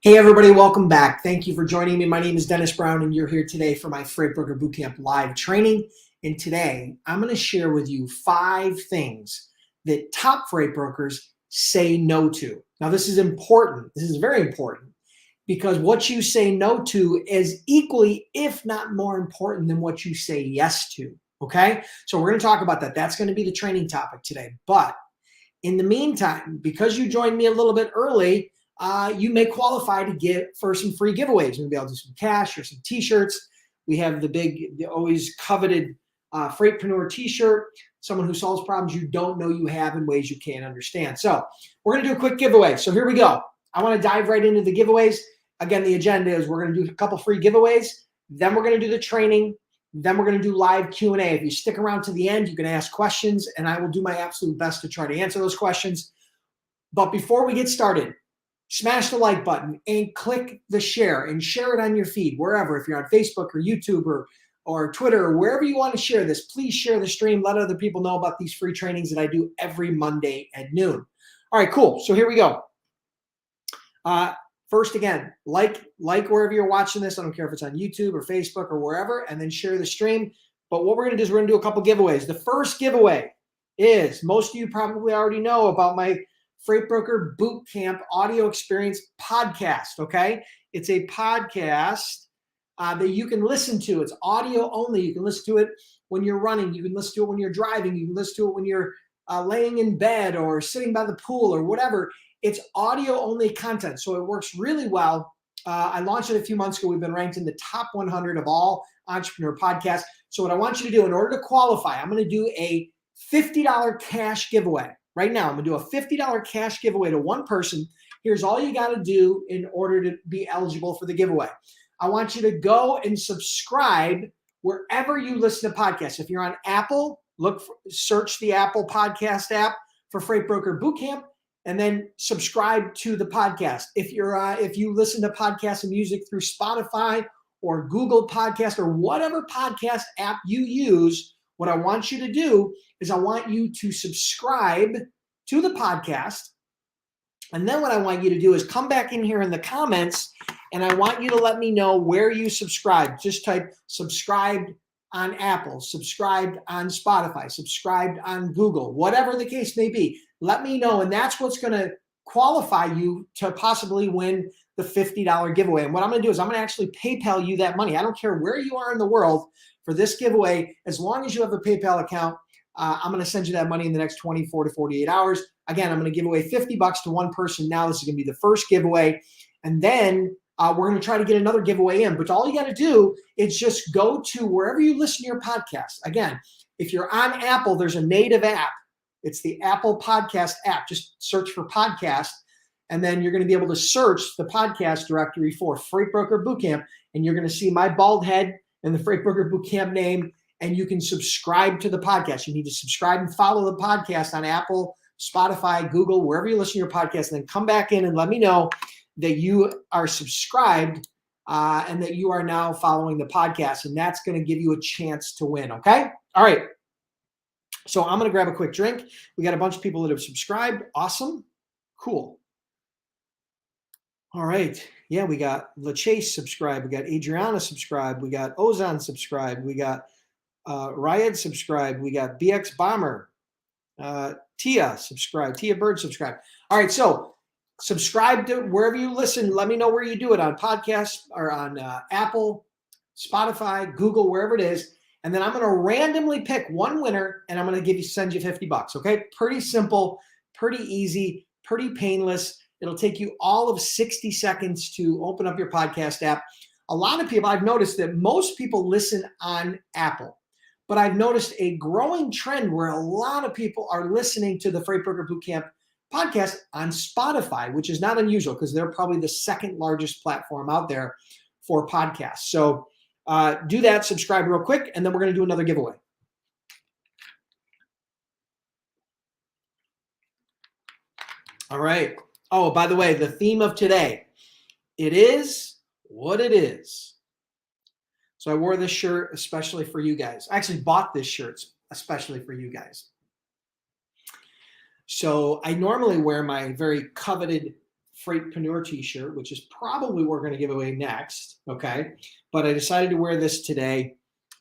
Hey everybody, welcome back. Thank you for joining me. My name is Dennis Brown and you're here today for my Freight Broker Bootcamp live training. And today I'm going to share with you 5 things that top freight brokers say no to. Now this is important. This is very important because what you say no to is equally, if not more important than what you say yes to. Okay? So we're going to talk about that. That's going to be the training topic today. But in the meantime, because you joined me a little bit early, you may qualify to get for some free giveaways. Maybe I'll do some cash or some t-shirts. We have the always coveted Freightpreneur t-shirt, someone who solves problems you don't know you have in ways you can't understand. So we're going to do a quick giveaway. So here we go. I want to dive right into the giveaways. Again, the agenda is we're going to do a couple free giveaways. Then we're going to do the training. Then we're going to do live Q&A. If you stick around to the end, you can ask questions, and I will do my absolute best to try to answer those questions. But before we get started, smash the like button and click the share and share it on your feed, wherever. If you're on Facebook or YouTube or Twitter or wherever you want to share this, please share the stream. Let other people know about these free trainings that I do every Monday at noon. All right, cool. So here we go. First, again, like wherever you're watching this. I don't care if it's on YouTube or Facebook or wherever, and then share the stream. But what we're going to do is we're going to do a couple giveaways. The first giveaway is, most of you probably already know about my Freight Broker Bootcamp audio experience podcast, okay? It's a podcast that you can listen to. It's audio only. You can listen to it when you're running. You can listen to it when you're driving. You can listen to it when you're laying in bed or sitting by the pool or whatever. It's audio only content, so it works really well. I launched it a few months ago. We've been ranked in the top 100 of all entrepreneur podcasts. So what I want you to do in order to qualify, I'm going to do a $50 cash giveaway. Right now, I'm going to do a $50 cash giveaway to one person. Here's all you got to do in order to be eligible for the giveaway. I want you to go and subscribe wherever you listen to podcasts. If you're on Apple, search the Apple podcast app for Freight Broker Bootcamp, and then subscribe to the podcast. If you listen to podcasts and music through Spotify or Google Podcast or whatever podcast app you use, what I want you to do is I want you to subscribe to the podcast. And then what I want you to do is come back in here in the comments, and I want you to let me know where you subscribe. Just type subscribed on Apple, subscribed on Spotify, subscribed on Google, whatever the case may be. Let me know, and that's what's going to qualify you to possibly win the $50 giveaway. And what I'm going to do is I'm going to actually PayPal you that money. I don't care where you are in the world for this giveaway. As long as you have a PayPal account, I'm going to send you that money in the next 24 to 48 hours. Again, I'm going to give away $50 to one person now. This is going to be the first giveaway. And then we're going to try to get another giveaway in. But all you got to do is just go to wherever you listen to your podcast. Again, if you're on Apple, there's a native app. It's the Apple Podcast app. Just search for podcast, and then you're going to be able to search the podcast directory for Freight Broker Bootcamp, and you're going to see my bald head and the Freight Broker Bootcamp name, and you can subscribe to the podcast. You need to subscribe and follow the podcast on Apple, Spotify, Google, wherever you listen to your podcast, and then come back in and let me know that you are subscribed and that you are now following the podcast, and that's going to give you a chance to win, okay? All right. So I'm going to grab a quick drink. We got a bunch of people that have subscribed. Awesome. Cool. All right. Yeah, we got LaChase subscribed. We got Adriana subscribed. We got Ozan subscribed. We got Ryad subscribed. We got BX Bomber. Tia subscribed. Tia Bird subscribed. All right. So subscribe to wherever you listen. Let me know where you do it, on podcasts or on Apple, Spotify, Google, wherever it is. And then I'm going to randomly pick one winner, and I'm going to send you $50. Okay. Pretty simple, pretty easy, pretty painless. It'll take you all of 60 seconds to open up your podcast app. A lot of people, I've noticed that most people listen on Apple, but I've noticed a growing trend where a lot of people are listening to the Freight Broker Bootcamp podcast on Spotify, which is not unusual because they're probably the second largest platform out there for podcasts. So do that, subscribe real quick, and then we're going to do another giveaway. All right. Oh, by the way, the theme of today, it is what it is. So I wore this shirt especially for you guys. I actually bought this shirt especially for you guys. So I normally wear my very coveted Freightpreneur t-shirt, which is probably what we're going to give away next. Okay. But I decided to wear this today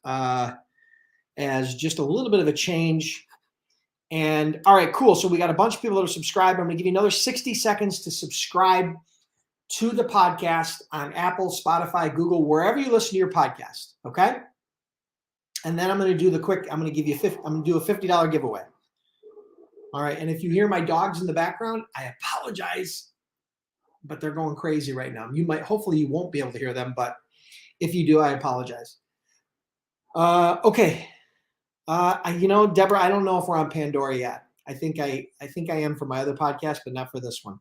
as just a little bit of a change. And all right, cool. So we got a bunch of people that are subscribed. I'm going to give you another 60 seconds to subscribe to the podcast on Apple, Spotify, Google, wherever you listen to your podcast. Okay. And then I'm going to do I'm going to give you I'm going to do a $50 giveaway. All right. And if you hear my dogs in the background, I apologize, but they're going crazy right now. Hopefully you won't be able to hear them, but if you do, I apologize. Okay. Deborah, I don't know if we're on Pandora yet. I think I am for my other podcast, but not for this one.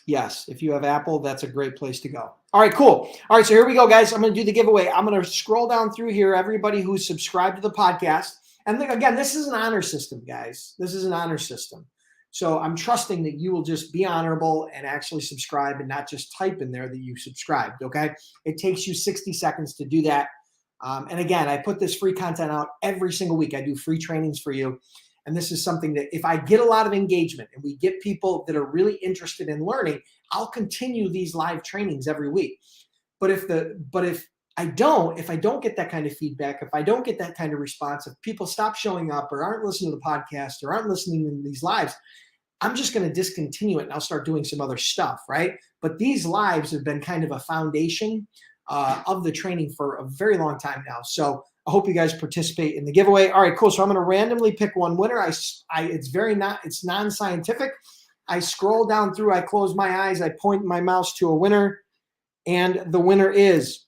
Yes, if you have Apple, that's a great place to go. All right, cool. All right, so here we go, guys. I'm going to do the giveaway. I'm going to scroll down through here, everybody who's subscribed to the podcast. And again, this is an honor system, guys. This is an honor system. So I'm trusting that you will just be honorable and actually subscribe and not just type in there that you subscribed, okay? It takes you 60 seconds to do that. And again, I put this free content out every single week. I do free trainings for you. And this is something that if I get a lot of engagement and we get people that are really interested in learning, I'll continue these live trainings every week. But if I don't get that kind of feedback, if I don't get that kind of response, if people stop showing up or aren't listening to the podcast or aren't listening to these lives, I'm just going to discontinue it and I'll start doing some other stuff, right? But these lives have been kind of a foundation of the training for a very long time now. So I hope you guys participate in the giveaway. All right, cool. So I'm going to randomly pick one winner. It's non-scientific. I scroll down through, I close my eyes, I point my mouse to a winner, and the winner is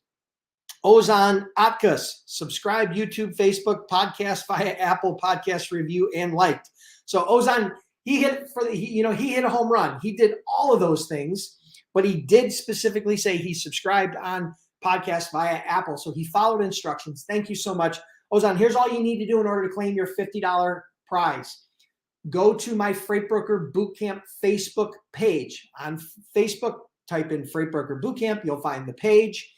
Ozan Atkas. Subscribe, YouTube, Facebook, podcast via Apple Podcast Review, and liked. So Ozan, he hit a home run. He did all of those things, but he did specifically say he subscribed on podcast via Apple. So he followed instructions. Thank you so much. Ozan, here's all you need to do in order to claim your $50 prize. Go to my Freight Broker Bootcamp Facebook page. On Facebook, type in Freight Broker Bootcamp. You'll find the page.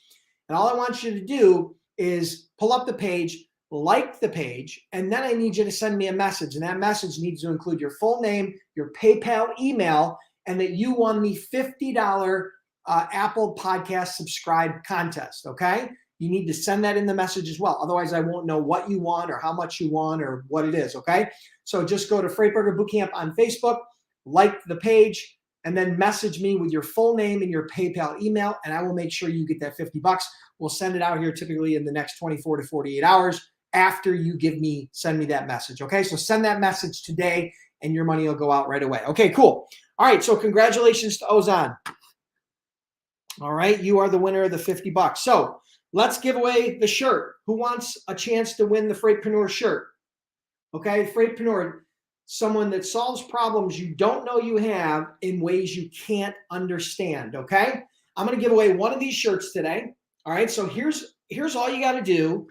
And all I want you to do is pull up the page, like the page, and then I need you to send me a message. And that message needs to include your full name, your PayPal email, and that you won the $50 Apple Podcast Subscribe contest, okay? You need to send that in the message as well. Otherwise, I won't know what you won or how much you won or what it is, okay? So just go to Freight Broker Bootcamp on Facebook, like the page, and then message me with your full name and your PayPal email, and I will make sure you get that $50. We'll send it out here typically in the next 24 to 48 hours after you send me that message, okay? So send that message today, and your money will go out right away. Okay, cool. All right, so congratulations to Ozan. All right, you are the winner of the $50. So let's give away the shirt. Who wants a chance to win the Freightpreneur shirt? Okay, Freightpreneur, someone that solves problems you don't know you have in ways you can't understand, okay? I'm going to give away one of these shirts today. All right, so here's all you got to do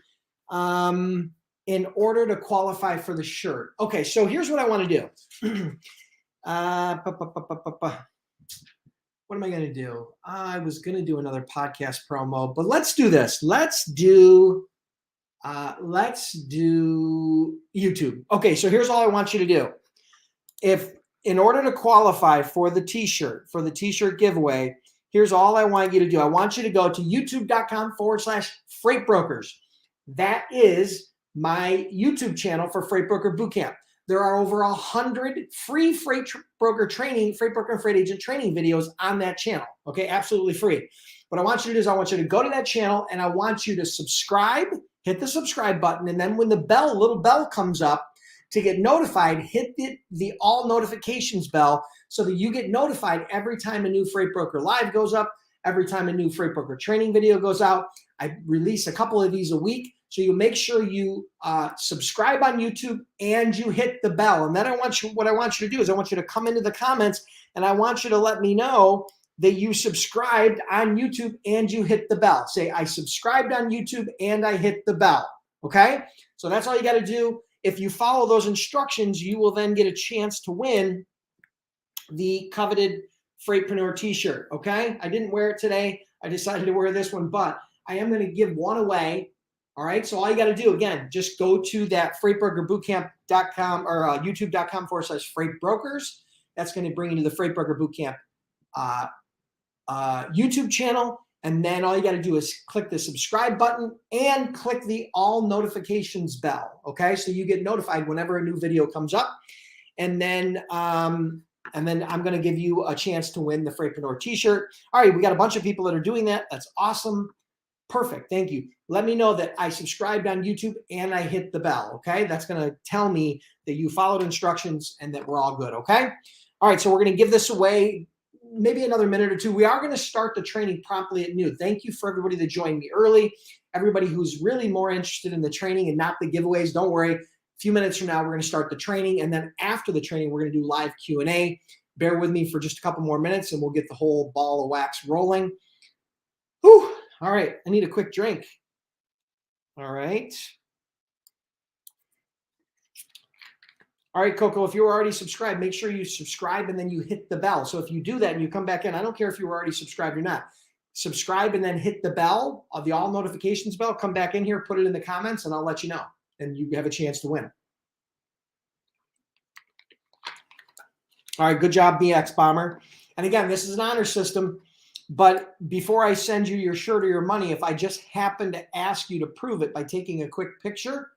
in order to qualify for the shirt. Okay, so here's what I want to do. What am I going to do? I was going to do another podcast promo, but let's do this. Let's do YouTube. Okay, so here's all I want you to do. In order to qualify for the t-shirt giveaway, here's all I want you to do. I want you to go to youtube.com/freightbrokers. That is my YouTube channel for Freight Broker Bootcamp. There are over 100 free freight broker and freight agent training videos on that channel. Okay, absolutely free. What I want you to do is I want you to go to that channel and I want you to subscribe, hit the subscribe button, and then when the little bell comes up to get notified, hit the all notifications bell so that you get notified every time a new Freight Broker Live goes up, every time a new Freight Broker training video goes out. I release a couple of these a week. So you make sure you subscribe on YouTube and you hit the bell. And then what I want you to do is I want you to come into the comments and I want you to let me know that you subscribed on YouTube and you hit the bell. Say, I subscribed on YouTube and I hit the bell. Okay? So that's all you got to do. If you follow those instructions, you will then get a chance to win the coveted Freightpreneur t-shirt. Okay? I didn't wear it today. I decided to wear this one, but I am going to give one away. All right, so all you got to do, again, just go to that freightbrokerbootcamp.com or youtube.com/freightbrokers, That's going to bring you to the Freight Broker Bootcamp YouTube channel. And then all you got to do is click the subscribe button and click the all notifications bell. Okay, so you get notified whenever a new video comes up. And then I'm going to give you a chance to win the Freightpreneur t-shirt. All right, we got a bunch of people that are doing that. That's awesome. Perfect. Thank you. Let me know that I subscribed on YouTube and I hit the bell. Okay, that's going to tell me that you followed instructions and that we're all good. Okay. All right, so we're going to give this away maybe another minute or two. We are going to start the training promptly at noon. Thank you for everybody that joined me early. Everybody who's really more interested in the training and not the giveaways, don't worry. A few minutes from now, we're going to start the training. And then after the training, we're going to do live Q&A. Bear with me for just a couple more minutes and we'll get the whole ball of wax rolling. Whew. All right. I need a quick drink. All right. All right, Coco, if you're already subscribed, make sure you subscribe and then you hit the bell. So if you do that and you come back in, I don't care if you were already subscribed or not. Subscribe and then hit the bell, the all notifications bell, come back in here, put it in the comments, and I'll let you know. And you have a chance to win. All right, good job, BX Bomber. And again, this is an honor system. But before I send you your shirt or your money, if I just happen to ask you to prove it by taking a quick picture,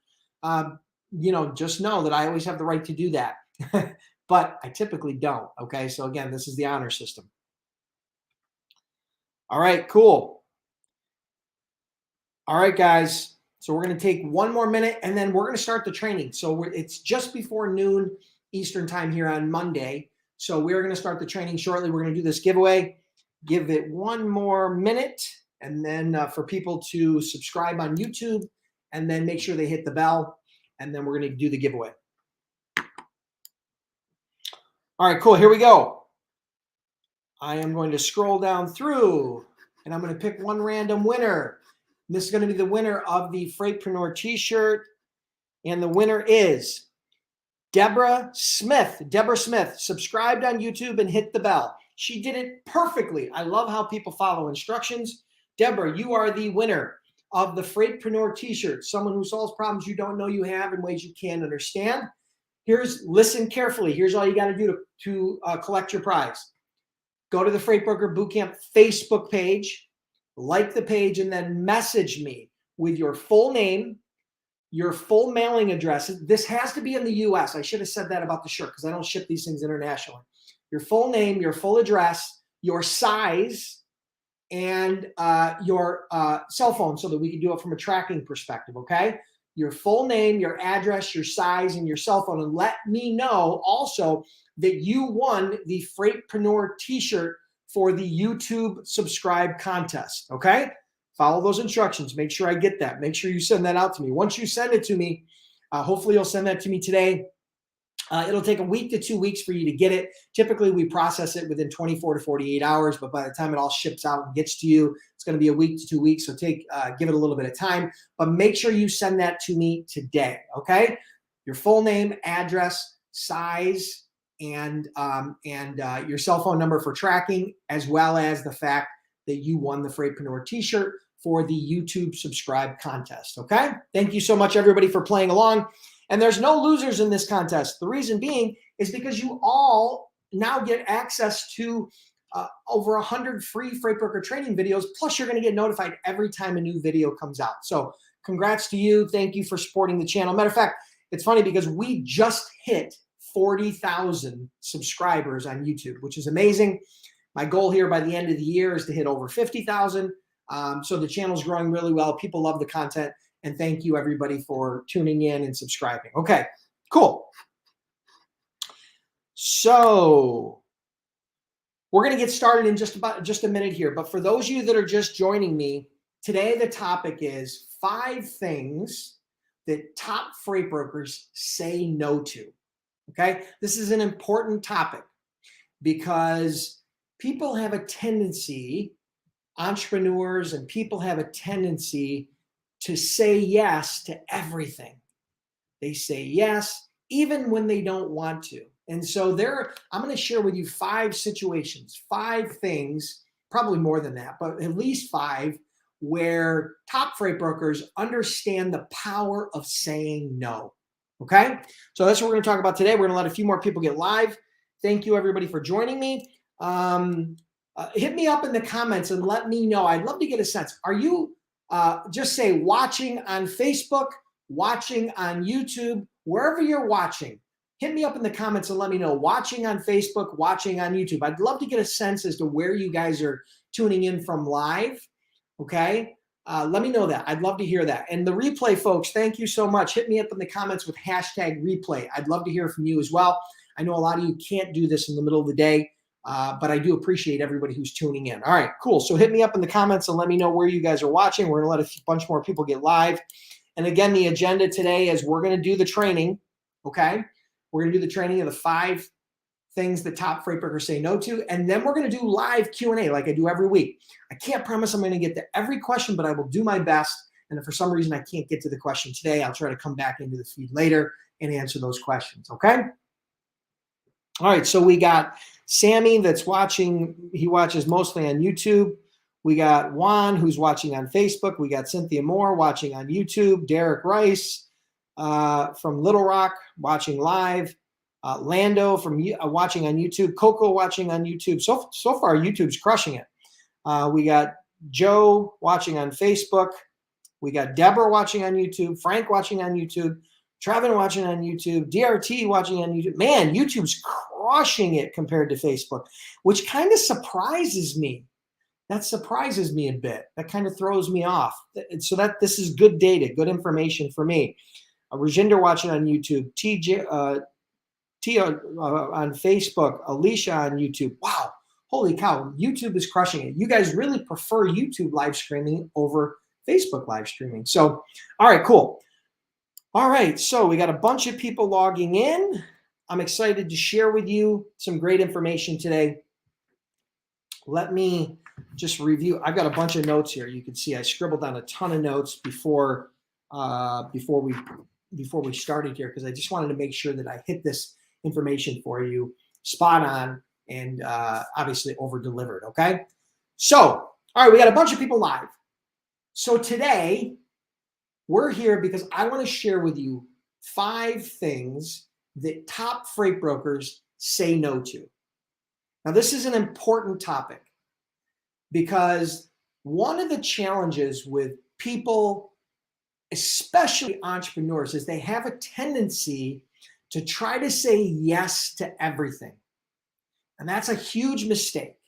just know that I always have the right to do that. But I typically don't. Okay. So again, this is the honor system. All right, cool. All right, guys. So we're going to take one more minute and then we're going to start the training. So it's just before noon Eastern time here on Monday. So we're going to start the training shortly. We're going to do this giveaway. Give it one more minute. And then for people to subscribe on YouTube and then make sure they hit the bell. And then we're going to do the giveaway. All right, cool. Here we go. I am going to scroll down through and I'm going to pick one random winner. And this is going to be the winner of the Freightpreneur t-shirt. And the winner is Deborah Smith. Deborah Smith subscribed on YouTube and hit the bell. She did it perfectly. I love how people follow instructions. Deborah, you are the winner of the Freightpreneur t-shirt, someone who solves problems you don't know you have in ways you can't understand. Listen carefully. Here's all you got to do to collect your prize. Go to the Freight Broker Bootcamp Facebook page, like the page, and then message me with your full name, your full mailing address. This has to be in the US. I should have said that about the shirt because I don't ship these things internationally. Your full name, your full address, your size, and your cell phone so that we can do it from a tracking perspective, okay? Your full name, your address, your size, and your cell phone. And let me know also that you won the Freightpreneur t-shirt for the YouTube subscribe contest, okay? Follow those instructions. Make sure I get that. Make sure you send that out to me. Once you send it to me, hopefully you'll send that to me today. It'll take a week to 2 weeks for you to get it. Typically, we process it within 24 to 48 hours, but by the time it all ships out and gets to you, it's going to be a week to 2 weeks. So give it a little bit of time, but make sure you send that to me today, okay? Your full name, address, size, and your cell phone number for tracking, as well as the fact that you won the Freightpreneur t-shirt for the YouTube subscribe contest, okay? Thank you so much, everybody, for playing along. And there's no losers in this contest. The reason being is because you all now get access to over 100 free Freight Broker training videos. Plus, you're going to get notified every time a new video comes out. So congrats to you. Thank you for supporting the channel. Matter of fact, it's funny because we just hit 40,000 subscribers on YouTube, which is amazing. My goal here by the end of the year is to hit over 50,000. So the channel's growing really well. People love the content. And thank you, everybody, for tuning in and subscribing. Okay, cool. So we're going to get started in just a minute here. But for those of you that are just joining me, today the topic is 5 things that top freight brokers say no to. Okay, this is an important topic because people have a tendency, entrepreneurs and people have a tendency to say yes to everything. They say yes, even when they don't want to. And so I'm going to share with you 5 situations, 5 things, probably more than that, but at least 5 where top freight brokers understand the power of saying no. Okay. So that's what we're going to talk about today. We're going to let a few more people get live. Thank you, everybody, for joining me. Hit me up in the comments and let me know. I'd love to get a sense. Are you just say watching on Facebook, watching on YouTube, wherever you're watching? Hit me up in the comments and let me know. Watching on Facebook, watching on YouTube. I'd love to get a sense as to where you guys are tuning in from live. Okay. Let me know that. I'd love to hear that. And the replay, folks, thank you so much. Hit me up in the comments with hashtag replay. I'd love to hear from you as well. I know a lot of you can't do this in the middle of the day, but I do appreciate everybody who's tuning in. All right, cool. So hit me up in the comments and let me know where you guys are watching. We're going to let a bunch more people get live. And again, the agenda today is we're going to do the training, okay? We're going to do the training of the 5 things that top freight brokers say no to, and then we're going to do live Q&A like I do every week. I can't promise I'm going to get to every question, but I will do my best. And if for some reason I can't get to the question today, I'll try to come back into the feed later and answer those questions, okay? All right, so we got Sammy that's watching. He watches mostly on YouTube. We got Juan who's watching on Facebook. We got Cynthia Moore watching on YouTube. Derek Rice from Little Rock watching live. Lando from watching on YouTube. Coco watching on YouTube. So far, YouTube's crushing it. We got Joe watching on Facebook. We got Deborah watching on YouTube. Frank watching on YouTube. Trevin watching on YouTube. DRT watching on YouTube. Man, YouTube's crushing it compared to Facebook, which kind of surprises me. That surprises me a bit. That kind of throws me off. So this is good data, good information for me. Rajinder watching on YouTube. Tia on Facebook. Alicia on YouTube. Wow, holy cow, YouTube is crushing it. You guys really prefer YouTube live streaming over Facebook live streaming. So, all right, cool. All right, so we got a bunch of people logging in. I'm excited to share with you some great information today. Let me just review. I've got a bunch of notes here. You can see I scribbled down a ton of notes before we started here because I just wanted to make sure that I hit this information for you spot on and obviously over delivered. Okay, so all right, we got a bunch of people live. So today we're here because I want to share with you 5 things that top freight brokers say no to. Now, this is an important topic because one of the challenges with people, especially entrepreneurs, is they have a tendency to try to say yes to everything. And that's a huge mistake,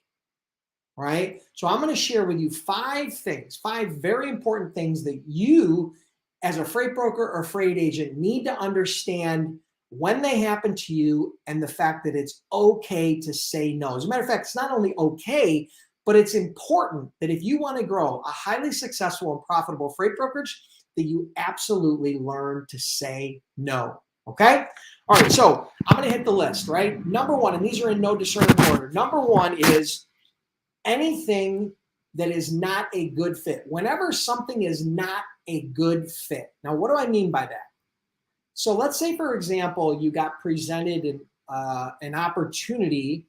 right? So I'm going to share with you 5 things, 5 very important things that you as a freight broker or freight agent need to understand when they happen to you and the fact that it's okay to say no. As a matter of fact, it's not only okay, but it's important that if you want to grow a highly successful and profitable freight brokerage, that you absolutely learn to say no. Okay? All right, so I'm going to hit the list, right? Number 1, and these are in no discernible order. Number 1 is anything that is not a good fit. Whenever something is not a good fit. Now, what do I mean by that? So let's say, for example, you got presented an opportunity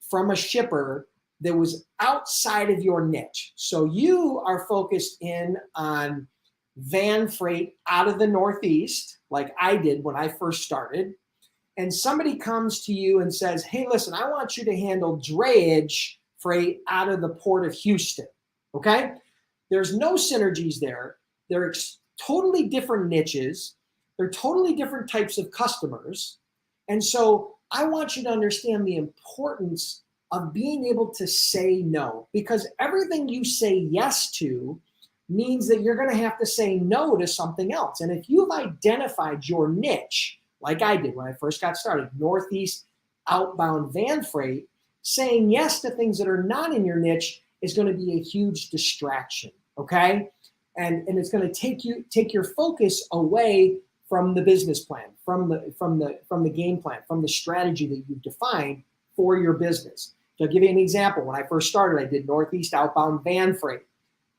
from a shipper that was outside of your niche. So you are focused in on van freight out of the Northeast, like I did when I first started. And somebody comes to you and says, hey, listen, I want you to handle drayage freight out of the port of Houston. Okay? There's no synergies there. They're totally different niches. They're totally different types of customers. And so I want you to understand the importance of being able to say no, because everything you say yes to means that you're going to have to say no to something else. And if you've identified your niche, like I did when I first got started, Northeast outbound van freight, saying yes to things that are not in your niche is going to be a huge distraction, okay? And it's going to take your focus away from the business plan, from the game plan, from the strategy that you've defined for your business. So I'll give you an example. When I first started, I did Northeast outbound van freight.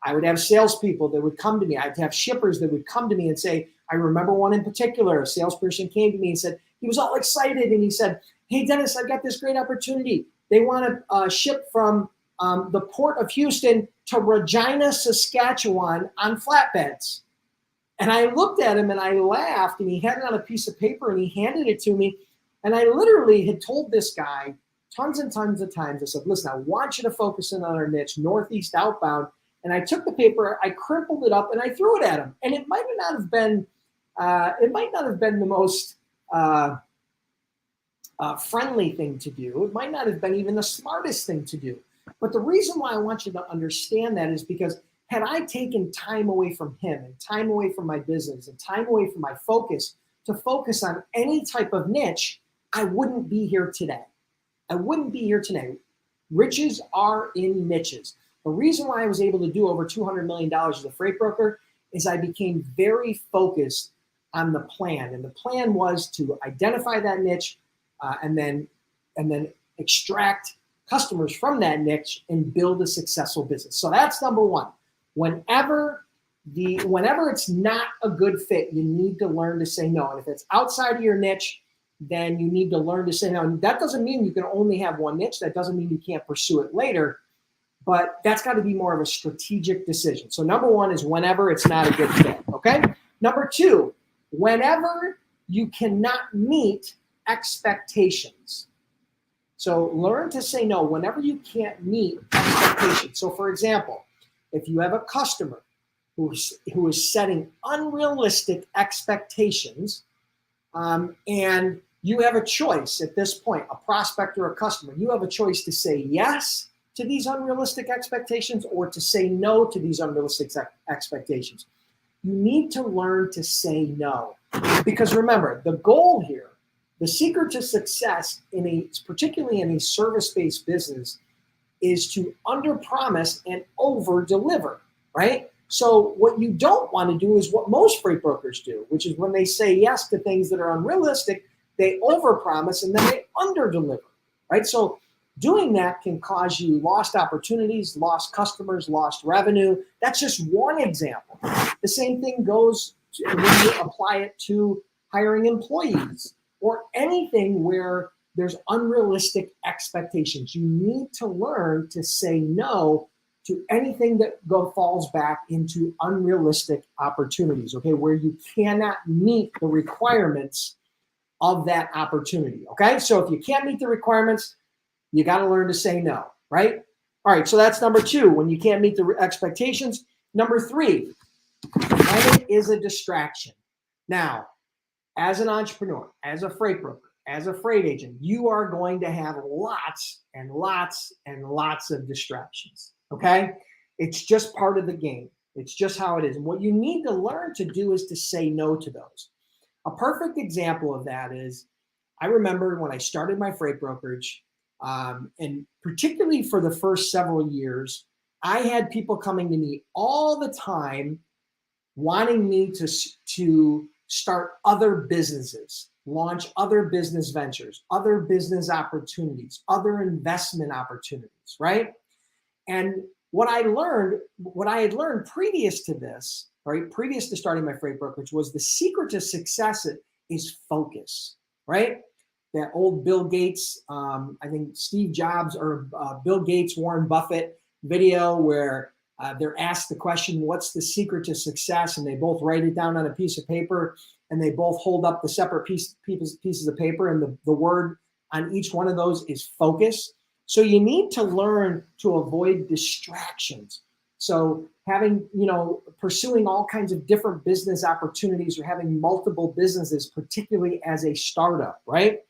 I would have salespeople that would come to me. I'd have shippers that would come to me and say, I remember one in particular, a salesperson came to me and said, he was all excited and he said, hey, Dennis, I've got this great opportunity. They want to ship from the port of Houston to Regina, Saskatchewan on flatbeds. And I looked at him and I laughed, and he had it on a piece of paper and he handed it to me. And I literally had told this guy tons and tons of times, I said, listen, I want you to focus in on our niche, Northeast outbound. And I took the paper, I crumpled it up, and I threw it at him. And it might not have been the most friendly thing to do. It might not have been even the smartest thing to do. But the reason why I want you to understand that is because had I taken time away from him and time away from my business and time away from my focus to focus on any type of niche, I wouldn't be here today. I wouldn't be here today. Riches are in niches. The reason why I was able to do over $200 million as a freight broker is I became very focused on the plan. And the plan was to identify that niche and then extract customers from that niche and build a successful business. So that's number one. Whenever it's not a good fit, you need to learn to say no. And if it's outside of your niche, then you need to learn to say no. And that doesn't mean you can only have one niche. That doesn't mean you can't pursue it later. But that's got to be more of a strategic decision. So number one is whenever it's not a good fit, okay? Number two, whenever you cannot meet expectations. So learn to say no whenever you can't meet expectations. So for example, if you have a customer who is setting unrealistic expectations, and you have a choice at this point, a prospect or a customer, you have a choice to say yes to these unrealistic expectations or to say no to these unrealistic expectations. You need to learn to say no. Because remember, the goal here, the secret to success particularly in a service-based business, is to underpromise and over-deliver, right? So what you don't want to do is what most freight brokers do, which is when they say yes to things that are unrealistic, they overpromise and then they underdeliver, right? So doing that can cause you lost opportunities, lost customers, lost revenue. That's just one example. The same thing goes when you apply it to hiring employees or anything where there's unrealistic expectations. You need to learn to say no to anything that falls back into unrealistic opportunities, okay, where you cannot meet the requirements of that opportunity, okay? So if you can't meet the requirements, you got to learn to say no, right? All right, so that's number two, when you can't meet the expectations. Number three, when it is a distraction. Now, as an entrepreneur, as a freight broker, as a freight agent, you are going to have lots and lots and lots of distractions, okay? It's just part of the game. It's just how it is. And what you need to learn to do is to say no to those. A perfect example of that is, I remember when I started my freight brokerage, and particularly for the first several years, I had people coming to me all the time wanting me to start other businesses, launch other business ventures, other business opportunities, other investment opportunities, right? And what I had learned previous to this, right, previous to starting my freight brokerage, was the secret to success is focus, right? That old Bill Gates, I think Steve Jobs or Bill Gates, Warren Buffett video where they're asked the question, what's the secret to success? And they both write it down on a piece of paper and they both hold up the separate pieces of paper, and the word on each one of those is focus. So you need to learn to avoid distractions. So pursuing all kinds of different business opportunities or having multiple businesses, particularly as a startup, right?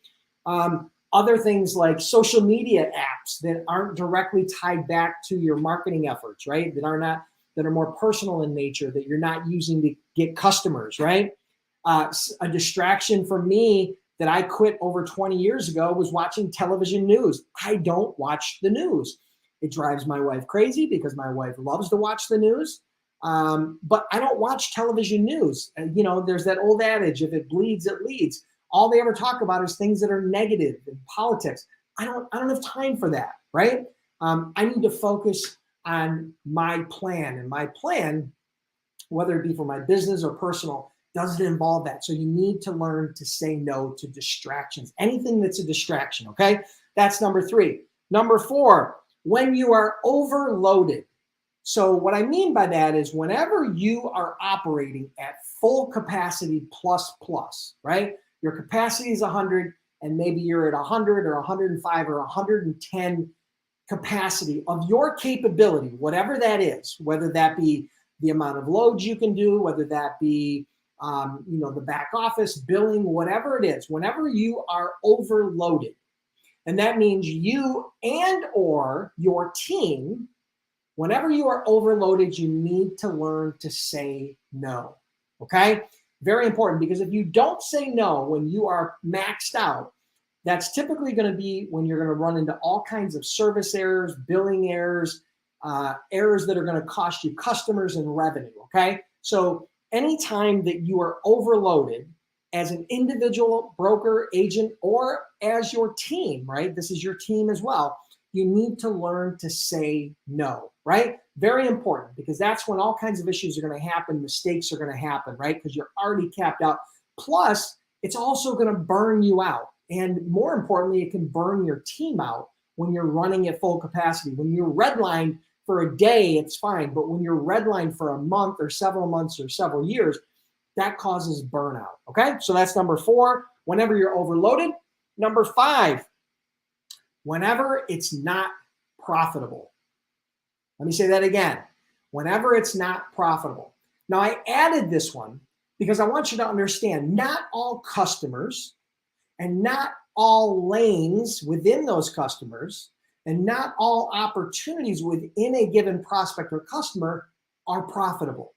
Other things like social media apps that aren't directly tied back to your marketing efforts, right? That are more personal in nature, that you're not using to get customers, right? A distraction for me that I quit over 20 years ago was watching television news. I don't watch the news. It drives my wife crazy because my wife loves to watch the news. But I don't watch television news. There's that old adage, if it bleeds, it leads. All they ever talk about is things that are negative in politics. I don't have time for that, right? I need to focus on my plan. And my plan, whether it be for my business or personal, doesn't involve that. So you need to learn to say no to distractions. Anything that's a distraction, okay? That's number three. Number four, when you are overloaded. So what I mean by that is whenever you are operating at full capacity plus, right? Your capacity is 100 and maybe you're at 100 or 105 or 110 capacity of your capability, whatever that is, whether that be the amount of loads you can do, whether that be the back office, billing, whatever it is, whenever you are overloaded, and that means you and or your team, whenever you are overloaded, you need to learn to say no, okay? Very important, because if you don't say no when you are maxed out, that's typically going to be when you're going to run into all kinds of service errors, billing errors, errors that are going to cost you customers and revenue, okay? So anytime that you are overloaded as an individual broker, agent, or as your team, right? This is your team as well. You need to learn to say no, right? Very important, because that's when all kinds of issues are going to happen, mistakes are going to happen, right? Because you're already capped out. Plus, it's also going to burn you out. And more importantly, it can burn your team out when you're running at full capacity. When you're redlined for a day, it's fine. But when you're redlined for a month or several months or several years, that causes burnout, okay? So that's number 4, whenever you're overloaded. Number 5, whenever it's not profitable. Let me say that again. Whenever it's not profitable. Now, I added this one because I want you to understand not all customers and not all lanes within those customers and not all opportunities within a given prospect or customer are profitable.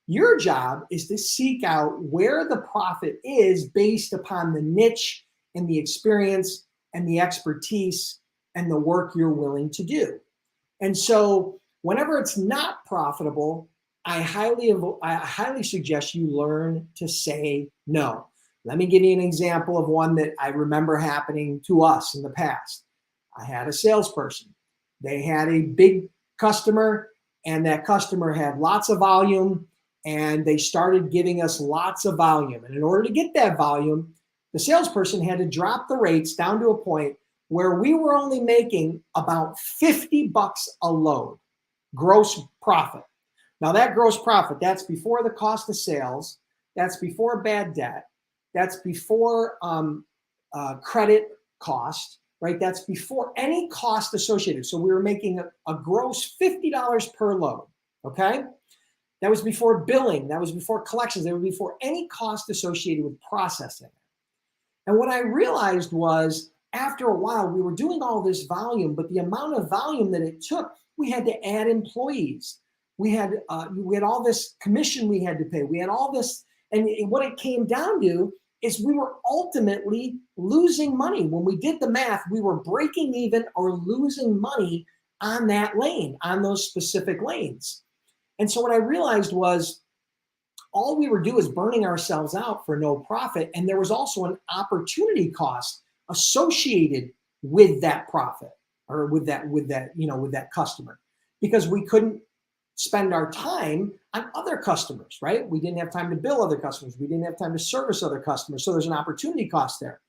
Your job is to seek out where the profit is based upon the niche and the experience and the expertise and the work you're willing to do. And so whenever it's not profitable, I highly suggest you learn to say no. Let me give you an example of one that I remember happening to us in the past. I had a salesperson. They had a big customer, and that customer had lots of volume, and they started giving us lots of volume. And in order to get that volume, the salesperson had to drop the rates down to a point where we were only making about $50 a load, gross profit. Now that gross profit, that's before the cost of sales, that's before bad debt, that's before credit cost, right? That's before any cost associated. So we were making a gross $50 per load, okay? That was before billing, that was before collections, that was before any cost associated with processing. And what I realized was, after a while, we were doing all this volume, but the amount of volume that it took, we had to add employees. We had all this commission we had to pay. We had all this, and what it came down to is we were ultimately losing money. When we did the math, we were breaking even or losing money on that lane, on those specific lanes. And so what I realized was all we were doing is burning ourselves out for no profit. And there was also an opportunity cost associated with that profit or with that customer, because we couldn't spend our time on other customers, right? We didn't have time to bill other customers. We didn't have time to service other customers. So there's an opportunity cost there.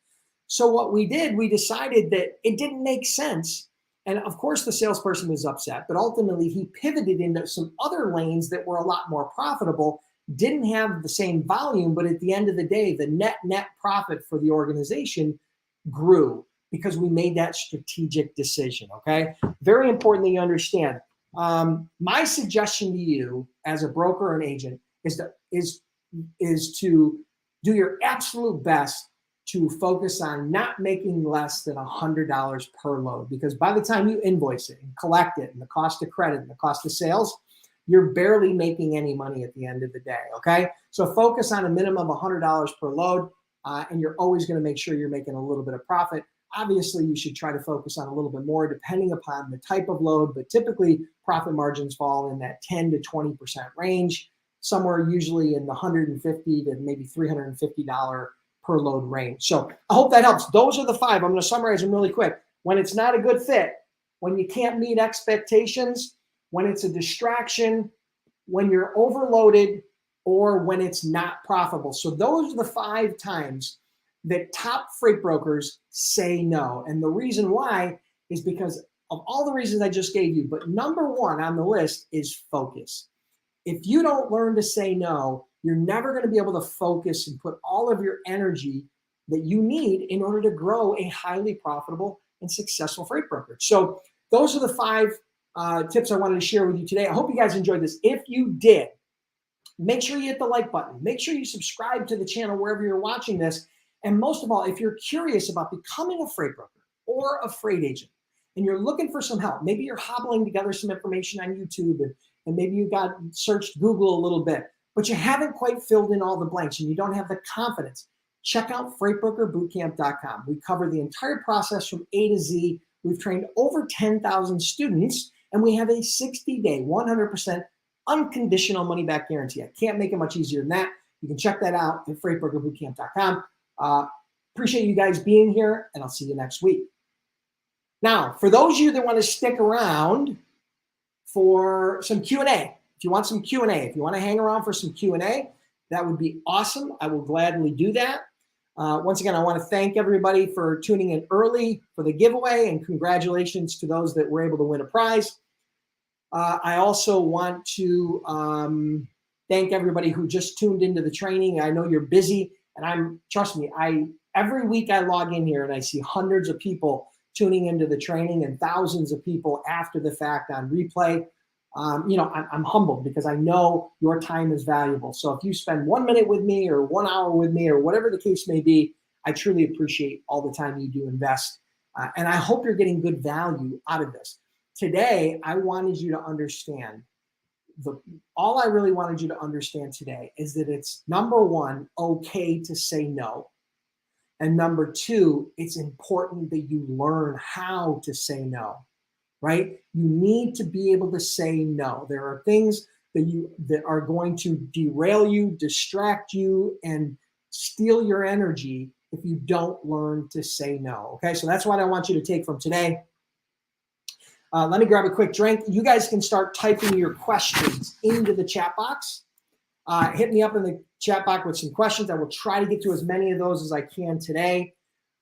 So what we did, we decided that it didn't make sense. And of course the salesperson was upset, but ultimately he pivoted into some other lanes that were a lot more profitable, didn't have the same volume, but at the end of the day, the net profit for the organization grew because we made that strategic decision, okay? Very important that you understand. My suggestion to you as a broker or an agent is to do your absolute best to focus on not making less than $100 per load, because by the time you invoice it and collect it and the cost of credit and the cost of sales, you're barely making any money at the end of the day, okay? So focus on a minimum of $100 per load, and you're always gonna make sure you're making a little bit of profit. Obviously, you should try to focus on a little bit more depending upon the type of load, but typically profit margins fall in that 10 to 20% range, somewhere usually in the $150 to maybe $350 per load range. So I hope that helps. Those are the 5. I'm gonna summarize them really quick. When it's not a good fit, when you can't meet expectations, when it's a distraction, when you're overloaded, or when it's not profitable. So those are the 5 times that top freight brokers say no. And the reason why is because of all the reasons I just gave you. But number 1 on the list is focus. If you don't learn to say no, you're never going to be able to focus and put all of your energy that you need in order to grow a highly profitable and successful freight brokerage. So those are the 5 tips I wanted to share with you today. I hope you guys enjoyed this. If you did, make sure you hit the like button. Make sure you subscribe to the channel wherever you're watching this. And most of all, if you're curious about becoming a freight broker or a freight agent and you're looking for some help, maybe you're hobbling together some information on YouTube and maybe you got searched Google a little bit, but you haven't quite filled in all the blanks and you don't have the confidence, check out freightbrokerbootcamp.com. We cover the entire process from A to Z. We've trained over 10,000 students and we have a 60-day, 100% unconditional money-back guarantee. I can't make it much easier than that. You can check that out at freightbrokerbootcamp.com. Appreciate you guys being here, and I'll see you next week. Now, for those of you that want to stick around for some Q&A, if you want some Q&A, if you want to hang around for some Q&A, that would be awesome. I will gladly do that. Once again, I want to thank everybody for tuning in early for the giveaway, and congratulations to those that were able to win a prize. I also want to thank everybody who just tuned into the training. I know you're busy, and trust me, every week I log in here and I see hundreds of people tuning into the training and thousands of people after the fact on replay. I'm humbled because I know your time is valuable. So if you spend 1 minute with me or 1 hour with me or whatever the case may be, I truly appreciate all the time you do invest. And I hope you're getting good value out of this. Today, I wanted you to understand, all I really wanted you to understand today is that it's, number 1, okay to say no. And number 2, it's important that you learn how to say no, right? You need to be able to say no. There are things that are going to derail you, distract you, and steal your energy if you don't learn to say no, okay? So that's what I want you to take from today. Let me grab a quick drink. You guys can start typing your questions into the chat box. Hit me up in the chat box with some questions. I will try to get to as many of those as I can today.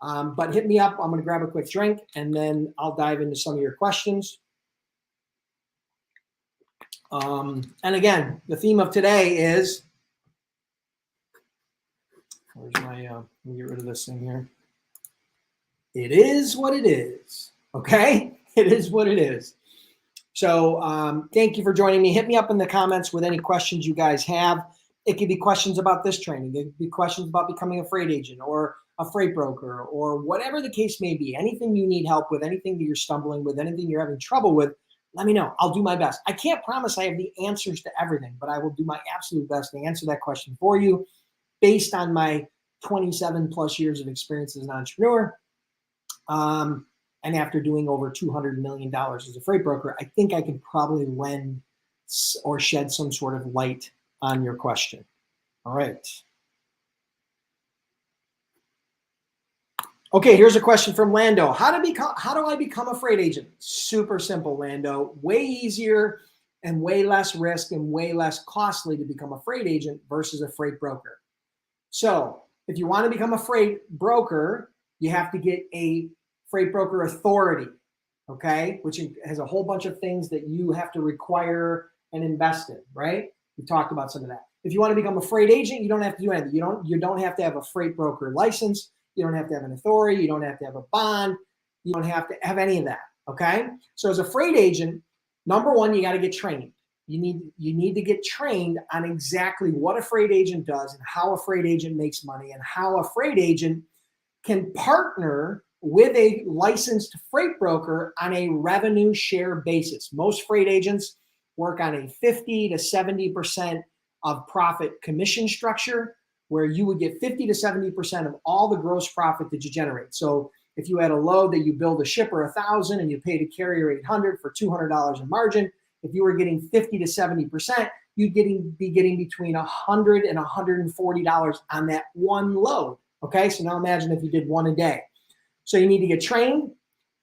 But hit me up. I'm going to grab a quick drink, and then I'll dive into some of your questions. And again, the theme of today is, where's my, let me get rid of this thing here. It is what it is, okay? It is what it is. So thank you for joining me. Hit me up in the comments with any questions you guys have. It could be questions about this training. It could be questions about becoming a freight agent or a freight broker or whatever the case may be. Anything you need help with, anything that you're stumbling with, anything you're having trouble with, let me know. I'll do my best. I can't promise I have the answers to everything, but I will do my absolute best to answer that question for you based on my 27 plus years of experience as an entrepreneur. And after doing over $200 million as a freight broker, I think I can probably lend or shed some sort of light on your question. All right. Okay, here's a question from Lando. How do I become a freight agent? Super simple, Lando. Way easier and way less risk and way less costly to become a freight agent versus a freight broker. So if you want to become a freight broker, you have to get a freight broker authority, okay, which has a whole bunch of things that you have to require and invest in, right? We talked about some of that. If you want to become a freight agent, you don't have to do anything. You don't have to have a freight broker license. You don't have to have an authority. You don't have to have a bond. You don't have to have any of that, okay? So as a freight agent, number 1, you got to get trained. You need to get trained on exactly what a freight agent does and how a freight agent makes money and how a freight agent can partner with a licensed freight broker on a revenue share basis. Most freight agents work on a 50 to 70% of profit commission structure, where you would get 50 to 70% of all the gross profit that you generate. So if you had a load that you billed a shipper $1,000 and you paid a carrier $800 for $200 in margin, if you were getting 50 to 70%, you'd be getting between $100 and $140 on that one load. Okay, so now imagine if you did one a day. So you need to get trained.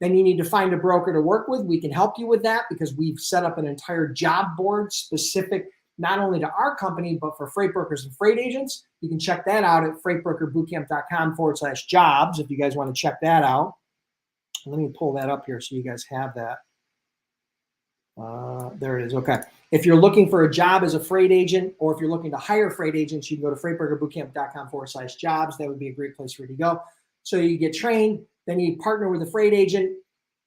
Then you need to find a broker to work with. We can help you with that because we've set up an entire job board specific not only to our company, but for freight brokers and freight agents. You can check that out at freightbrokerbootcamp.com/jobs if you guys want to check that out. Let me pull that up here so you guys have that. There it is. Okay. If you're looking for a job as a freight agent, or if you're looking to hire freight agents, you can go to freightbrokerbootcamp.com/jobs. That would be a great place for you to go. So you get trained, then you partner with a freight agent,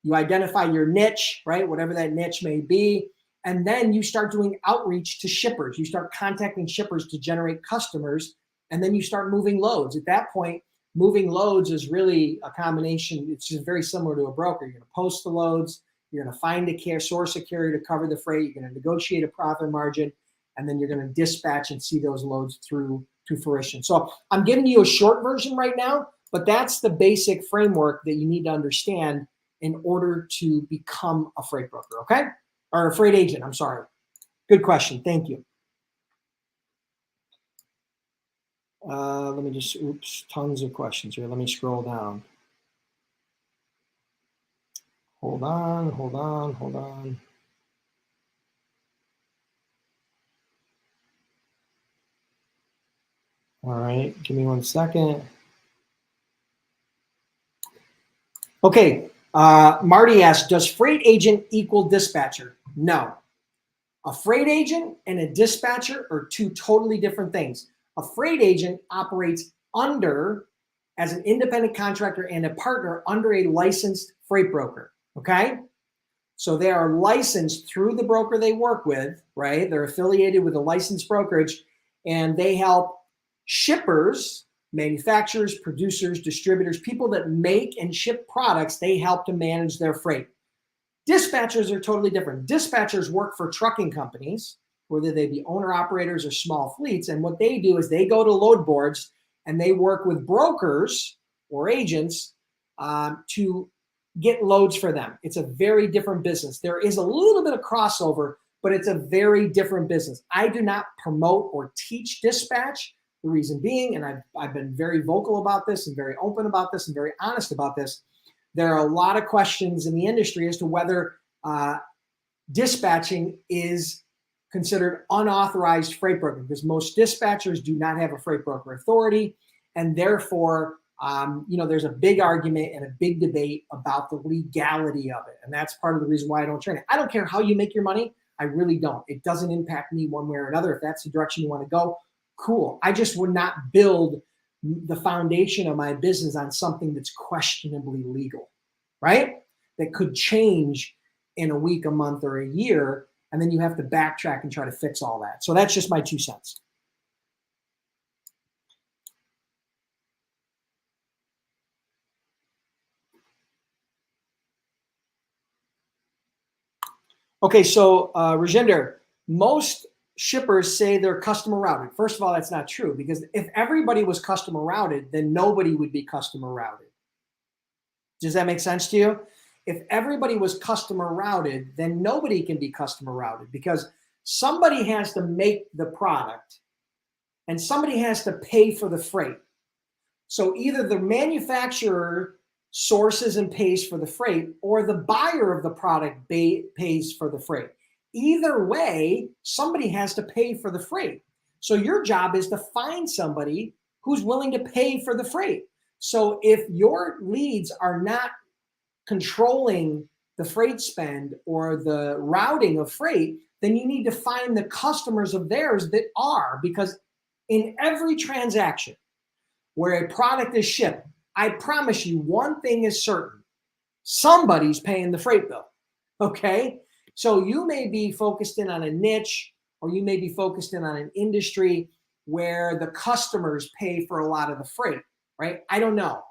you identify your niche, right? Whatever that niche may be. And then you start doing outreach to shippers. You start contacting shippers to generate customers, and then you start moving loads. At that point, moving loads is really a combination. It's just very similar to a broker. You're going to post the loads. You're going to find a source of carrier to cover the freight. You're going to negotiate a profit margin, and then you're going to dispatch and see those loads through to fruition. So I'm giving you a short version right now, but that's the basic framework that you need to understand in order to become a freight broker, okay? Or a freight agent, I'm sorry. Good question, thank you. Let me just, tons of questions here. Let me scroll down. Hold on. All right, give me 1 second. Okay, Marty asked, does freight agent equal dispatcher? No. A freight agent and a dispatcher are two totally different things. A freight agent operates as an independent contractor and a partner under a licensed freight broker, okay? So they are licensed through the broker they work with, right? They're affiliated with a licensed brokerage, and they help shippers, manufacturers, producers, distributors, people that make and ship products, they help to manage their freight. Dispatchers are totally different. Dispatchers work for trucking companies, whether they be owner-operators or small fleets, and what they do is they go to load boards and they work with brokers or agents to get loads for them. It's a very different business. There is a little bit of crossover, but it's a very different business. I do not promote or teach dispatch. The reason being, and I've been very vocal about this and very open about this and very honest about this, there are a lot of questions in the industry as to whether dispatching is considered unauthorized freight broker, because most dispatchers do not have a freight broker authority, and therefore, there's a big argument and a big debate about the legality of it, and that's part of the reason why I don't train it. I don't care how you make your money. I really don't. It doesn't impact me one way or another. If that's the direction you want to go, cool. I just would not build the foundation of my business on something that's questionably legal, right? That could change in a week, a month, or a year, and then you have to backtrack and try to fix all that. So that's just my 2 cents. Okay, so Rajinder, most shippers say they're customer routed. First of all, that's not true, because if everybody was customer routed, then nobody would be customer routed. Does that make sense to you? If everybody was customer routed, then nobody can be customer routed, because somebody has to make the product and somebody has to pay for the freight. So either the manufacturer sources and pays for the freight, or the buyer of the product pays for the freight. Either way, somebody has to pay for the freight. So your job is to find somebody who's willing to pay for the freight. So if your leads are not controlling the freight spend or the routing of freight, then you need to find the customers of theirs that are, because in every transaction where a product is shipped, I promise you one thing is certain: somebody's paying the freight bill, okay? So you may be focused in on a niche, or you may be focused in on an industry where the customers pay for a lot of the freight, right? I don't know.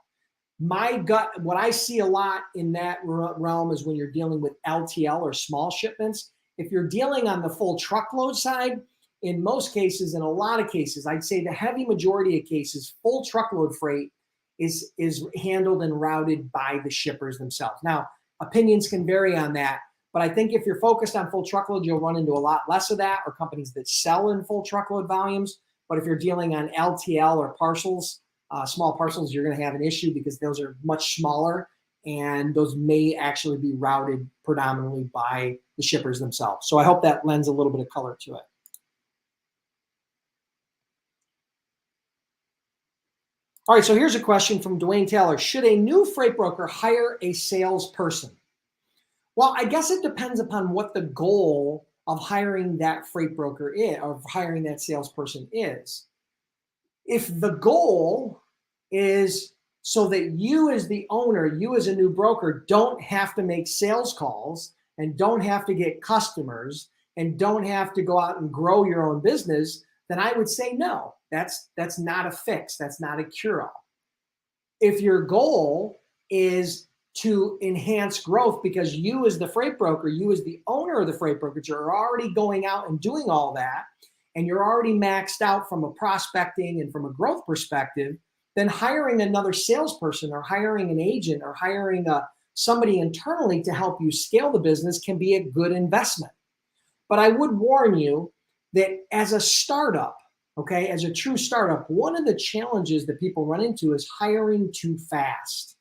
My gut, what I see a lot in that realm is when you're dealing with LTL or small shipments. If you're dealing on the full truckload side, in most cases, in a lot of cases, I'd say the heavy majority of cases, full truckload freight is handled and routed by the shippers themselves. Now, opinions can vary on that, but I think if you're focused on full truckload, you'll run into a lot less of that, or companies that sell in full truckload volumes. But if you're dealing on LTL or parcels, small parcels, you're going to have an issue, because those are much smaller, and those may actually be routed predominantly by the shippers themselves. So I hope that lends a little bit of color to it. All right, so here's a question from Dwayne Taylor. Should a new freight broker hire a salesperson? Well, I guess it depends upon what the goal of hiring that freight broker is, or hiring that salesperson is. If the goal is so that you as the owner, you as a new broker, don't have to make sales calls and don't have to get customers and don't have to go out and grow your own business, then I would say no. That's not a fix. That's not a cure-all. If your goal is to enhance growth because you as the freight broker, you as the owner of the freight brokerage are already going out and doing all that, and you're already maxed out from a prospecting and from a growth perspective, then hiring another salesperson or hiring an agent or hiring somebody internally to help you scale the business can be a good investment. But I would warn you that as a startup, okay, as a true startup, one of the challenges that people run into is hiring too fast.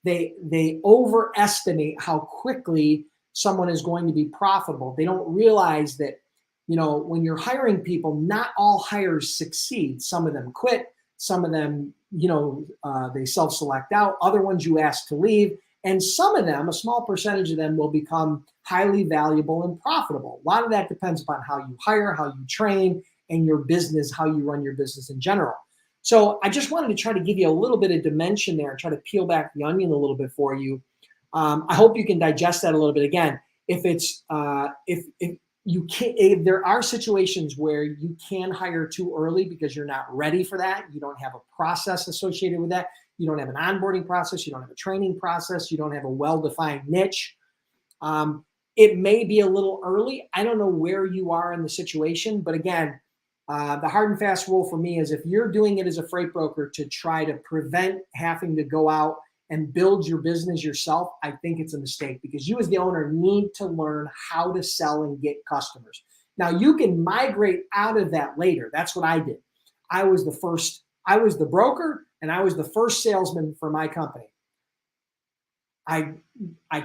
They overestimate how quickly someone is going to be profitable. They don't realize that, you know, when you're hiring people, not all hires succeed. Some of them quit. Some of them, you know, they self-select out. Other ones you ask to leave. And some of them, a small percentage of them, will become highly valuable and profitable. A lot of that depends upon how you hire, how you train, and your business, how you run your business in general. So I just wanted to try to give you a little bit of dimension there and try to peel back the onion a little bit for you. I hope you can digest that a little bit. Again, if it's if you can't, if there are situations where you can hire too early because you're not ready for that, you don't have a process associated with that, you don't have an onboarding process, you don't have a training process, you don't have a well-defined niche. It may be a little early. I don't know where you are in the situation, but again, the hard and fast rule for me is if you're doing it as a freight broker to try to prevent having to go out and build your business yourself, I think it's a mistake because you as the owner need to learn how to sell and get customers. Now you can migrate out of that later. That's what I did. I was the broker and I was the first salesman for my company. I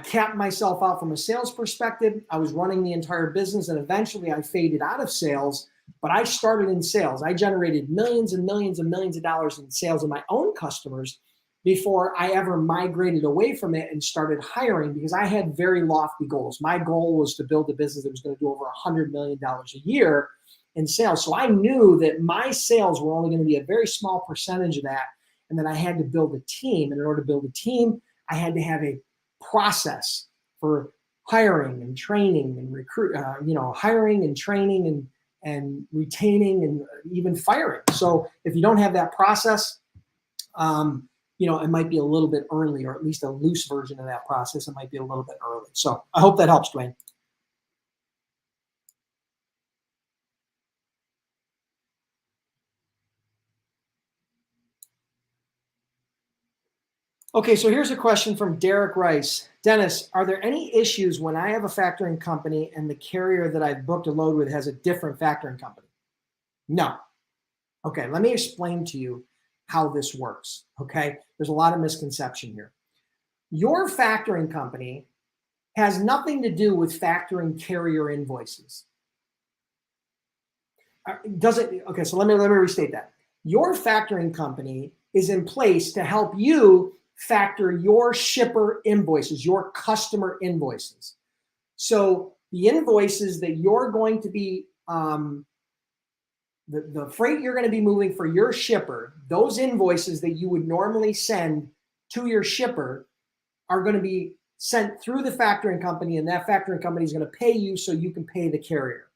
capped myself out from a sales perspective. I was running the entire business and eventually I faded out of sales, but I started in sales. I generated millions and millions and millions of dollars in sales of my own customers before I ever migrated away from it and started hiring because I had very lofty goals. My goal was to build a business that was going to do over $100 million a year in sales. So I knew that my sales were only going to be a very small percentage of that and that I had to build a team. And in order to build a team, I had to have a process for hiring and training and hiring and training and retaining and even firing. So if you don't have that process, it might be a little bit early, or at least a loose version of that process. It might be a little bit early. So I hope that helps, Dwayne. Okay, so here's a question from Derek Rice. Dennis, are there any issues when I have a factoring company and the carrier that I've booked a load with has a different factoring company? No. Okay, let me explain to you how this works. Okay, there's a lot of misconception here. Your factoring company has nothing to do with factoring carrier invoices. Okay, so let me restate that. Your factoring company is in place to help you factor your shipper invoices, your customer invoices. So the invoices that you're going to be, the freight you're going to be moving for your shipper, those invoices that you would normally send to your shipper are going to be sent through the factoring company, and that factoring company is going to pay you so you can pay the carrier.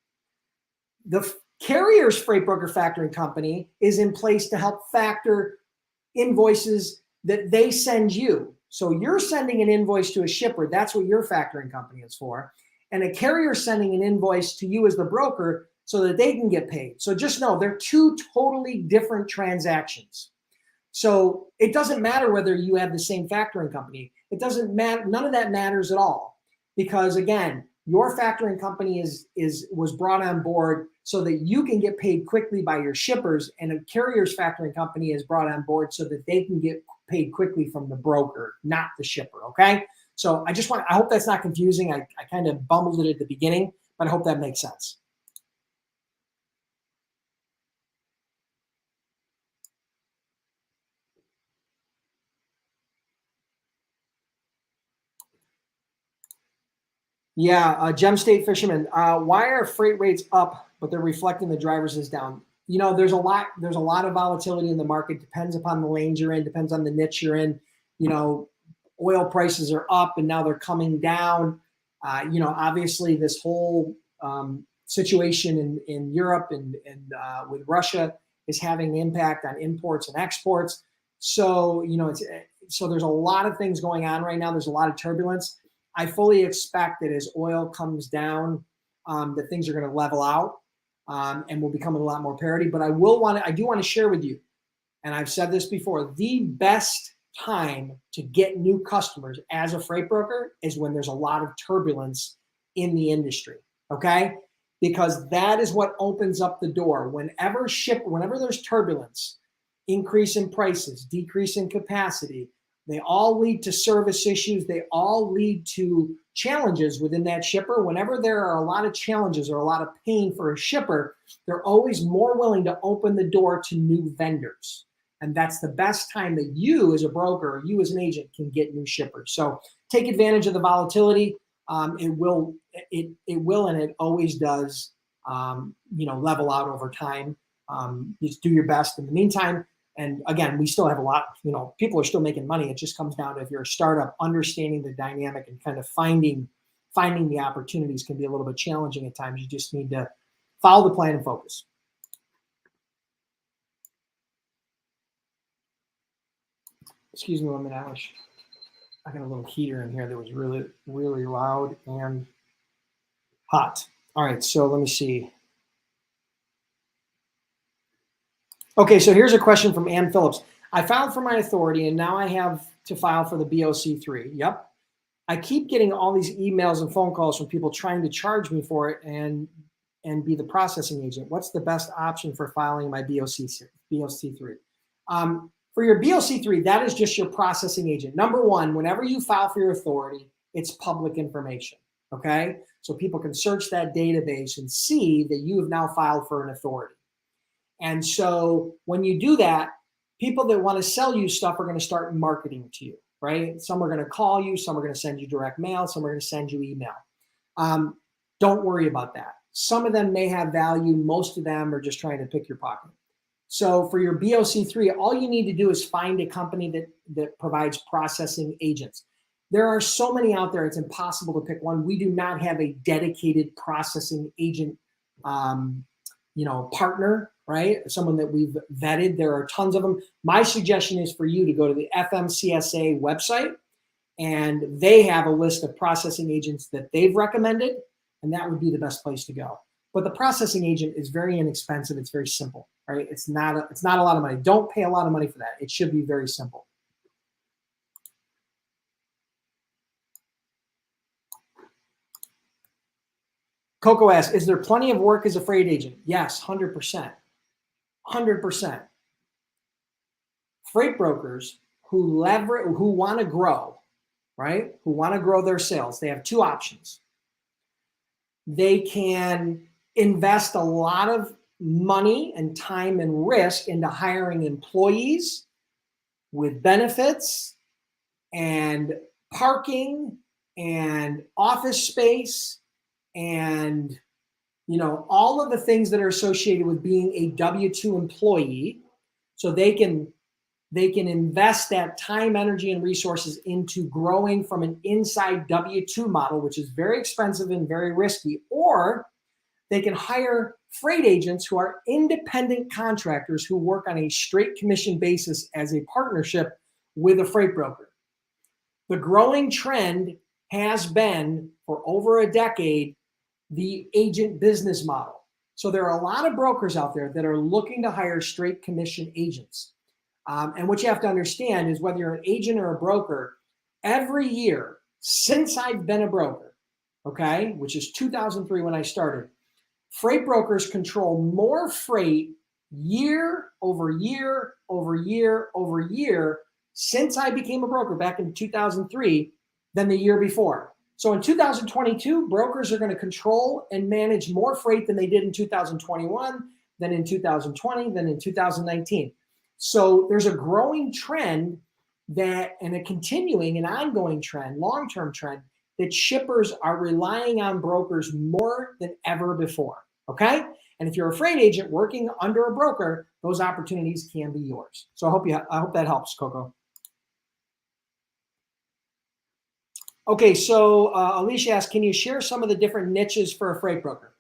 The carrier's freight broker factoring company is in place to help factor invoices that they send you. So you're sending an invoice to a shipper. That's what your factoring company is for. And a carrier sending an invoice to you as the broker so that they can get paid. So just know they're two totally different transactions. So it doesn't matter whether you have the same factoring company. It doesn't matter. None of that matters at all. Because again, your factoring company was brought on board so that you can get paid quickly by your shippers, and a carrier's factoring company is brought on board so that they can get paid quickly from the broker, not the shipper. Okay. So I hope that's not confusing. I kind of bumbled it at the beginning, but I hope that makes sense. Yeah, Gem State Fisherman. Why are freight rates up, but they're reflecting the drivers is down? You know, there's a lot of volatility in the market. Depends upon the lanes you're in, depends on the niche you're in. You know, oil prices are up and now they're coming down. You know, obviously this whole situation in Europe and with Russia is having an impact on imports and exports. So, you know, so there's a lot of things going on right now. There's a lot of turbulence. I fully expect that as oil comes down, that things are going to level out and will become a lot more parity. But I do want to share with you, and I've said this before, the best time to get new customers as a freight broker is when there's a lot of turbulence in the industry. Okay, because that is what opens up the door. Whenever there's turbulence, increase in prices, decrease in capacity, they all lead to service issues. They all lead to challenges within that shipper. Whenever there are a lot of challenges or a lot of pain for a shipper, they're always more willing to open the door to new vendors. And that's the best time that you as a broker, or you as an agent, can get new shippers. So take advantage of the volatility. It will, and it always does, you know, level out over time. Just do your best in the meantime. And again, we still have a lot, you know, people are still making money. It just comes down to, if you're a startup, understanding the dynamic and kind of finding the opportunities can be a little bit challenging at times. You just need to follow the plan and focus. Excuse me 1 minute, I got a little heater in here that was really, really loud and hot. All right, so let me see. Okay, so here's a question from Ann Phillips. I filed for my authority and now I have to file for the BOC3. Yep. I keep getting all these emails and phone calls from people trying to charge me for it and be the processing agent. What's the best option for filing my BOC3? For your BOC3, that is just your processing agent. Number one, whenever you file for your authority, it's public information, okay? So people can search that database and see that you have now filed for an authority. And so when you do that, people that want to sell you stuff are going to start marketing to you, right? Some are going to call you, some are going to send you direct mail, some are going to send you email. Don't worry about that. Some of them may have value. Most of them are just trying to pick your pocket. So for your BOC3, all you need to do is find a company that provides processing agents. There are so many out there, it's impossible to pick one. We do not have a dedicated processing agent partner, right? Someone that we've vetted. There are tons of them. My suggestion is for you to go to the FMCSA website, and they have a list of processing agents that they've recommended, and that would be the best place to go. But the processing agent is very inexpensive. It's very simple, right? It's not a lot of money. Don't pay a lot of money for that. It should be very simple. Coco asks, is there plenty of work as a freight agent? Yes, 100%. 100%. Freight brokers who want to grow, right? Who want to grow their sales, they have two options. They can invest a lot of money and time and risk into hiring employees with benefits and parking and office space and all of the things that are associated with being a W-2 employee. So they can invest that time, energy, and resources into growing from an inside W-2 model, which is very expensive and very risky, or they can hire freight agents who are independent contractors who work on a straight commission basis as a partnership with a freight broker. The growing trend has been, for over a decade, the agent business model. So there are a lot of brokers out there that are looking to hire straight commission agents. And what you have to understand is, whether you're an agent or a broker, every year since I've been a broker, okay, which is 2003 when I started, freight brokers control more freight year over year over year over year since I became a broker back in 2003 than the year before. So in 2022, brokers are going to control and manage more freight than they did in 2021, than in 2020, than in 2019. So there's a growing trend and a continuing and ongoing trend, long-term trend, that shippers are relying on brokers more than ever before. Okay? And if you're a freight agent working under a broker, those opportunities can be yours. So I hope that helps, Coco. Okay, so Alicia asks, can you share some of the different niches for a freight broker?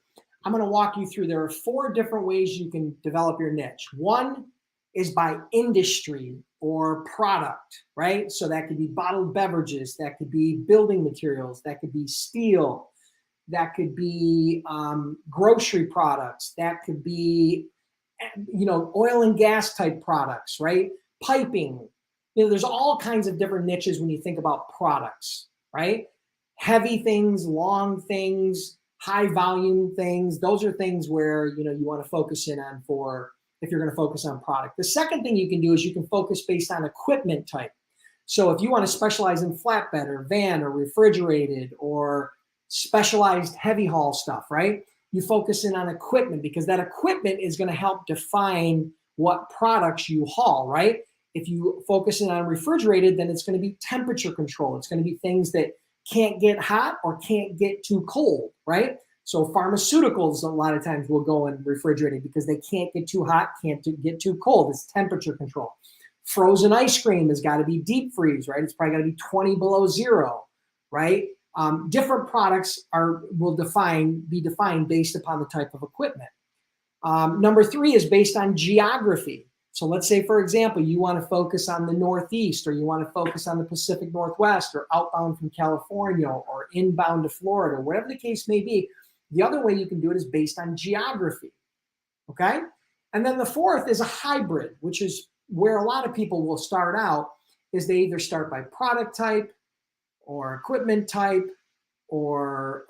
I'm going to walk you through. There are 4 different ways you can develop your niche. One is by industry or product, right? So that could be bottled beverages, that could be building materials, that could be steel, that could be grocery products, that could be, oil and gas type products, right? Piping. There's all kinds of different niches when you think about products, right? Heavy things, long things, high volume things. Those are things where, you want to focus in on for if you're going to focus on product. The second thing you can do is you can focus based on equipment type. So if you want to specialize in flatbed or van or refrigerated or specialized heavy haul stuff, right? You focus in on equipment because that equipment is going to help define what products you haul, right? If you focus in on refrigerated, then it's going to be temperature control. It's going to be things that can't get hot or can't get too cold, right? So pharmaceuticals a lot of times will go in refrigerated because they can't get too hot, can't get too cold. It's temperature control. Frozen ice cream has got to be deep freeze, right? It's probably got to be 20 below zero, right? Different products will be defined based upon the type of equipment. Number 3 is based on geography. So let's say, for example, you want to focus on the Northeast, or you want to focus on the Pacific Northwest, or outbound from California, or inbound to Florida, whatever the case may be. The other way you can do it is based on geography, okay? And then the 4th is a hybrid, which is where a lot of people will start out, is they either start by product type, or equipment type, or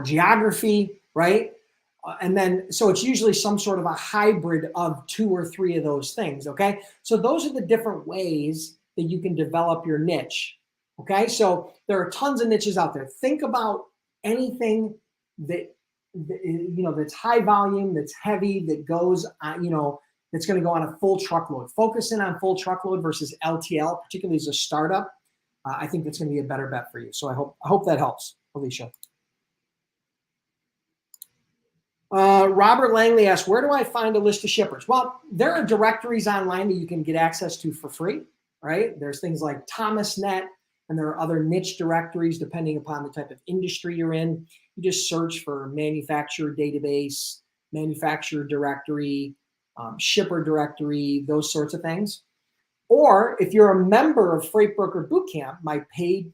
geography, right? And then, so it's usually some sort of a hybrid of 2 or 3 of those things, okay? So those are the different ways that you can develop your niche, okay? So there are tons of niches out there. Think about anything that's high volume, that's heavy, that goes, that's going to go on a full truckload. Focus in on full truckload versus LTL, particularly as a startup. I think that's going to be a better bet for you. So I hope that helps, Alicia. Robert Langley asks, where do I find a list of shippers? Well, there are directories online that you can get access to for free, right? There's things like ThomasNet, and there are other niche directories depending upon the type of industry you're in. You just search for manufacturer database, manufacturer directory, shipper directory, those sorts of things. Or if you're a member of Freight Broker Bootcamp, my paid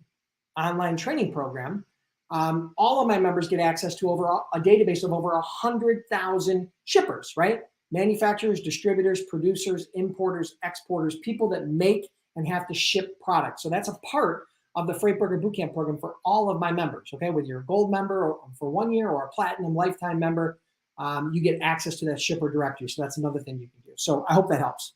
online training program, all of my members get access to a database of over 100,000 shippers, right? Manufacturers, distributors, producers, importers, exporters, people that make and have to ship products. So that's a part of the Freight Broker Bootcamp program for all of my members, okay? Whether you're a gold member or for 1 year or a platinum lifetime member, you get access to that shipper directory. So that's another thing you can do. So I hope that helps.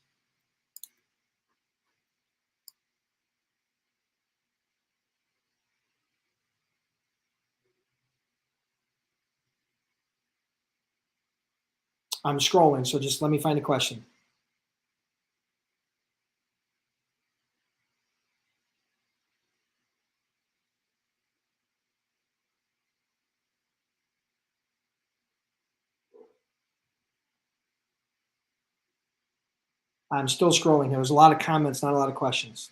I'm scrolling, so just let me find a question. I'm still scrolling here. There's a lot of comments, not a lot of questions.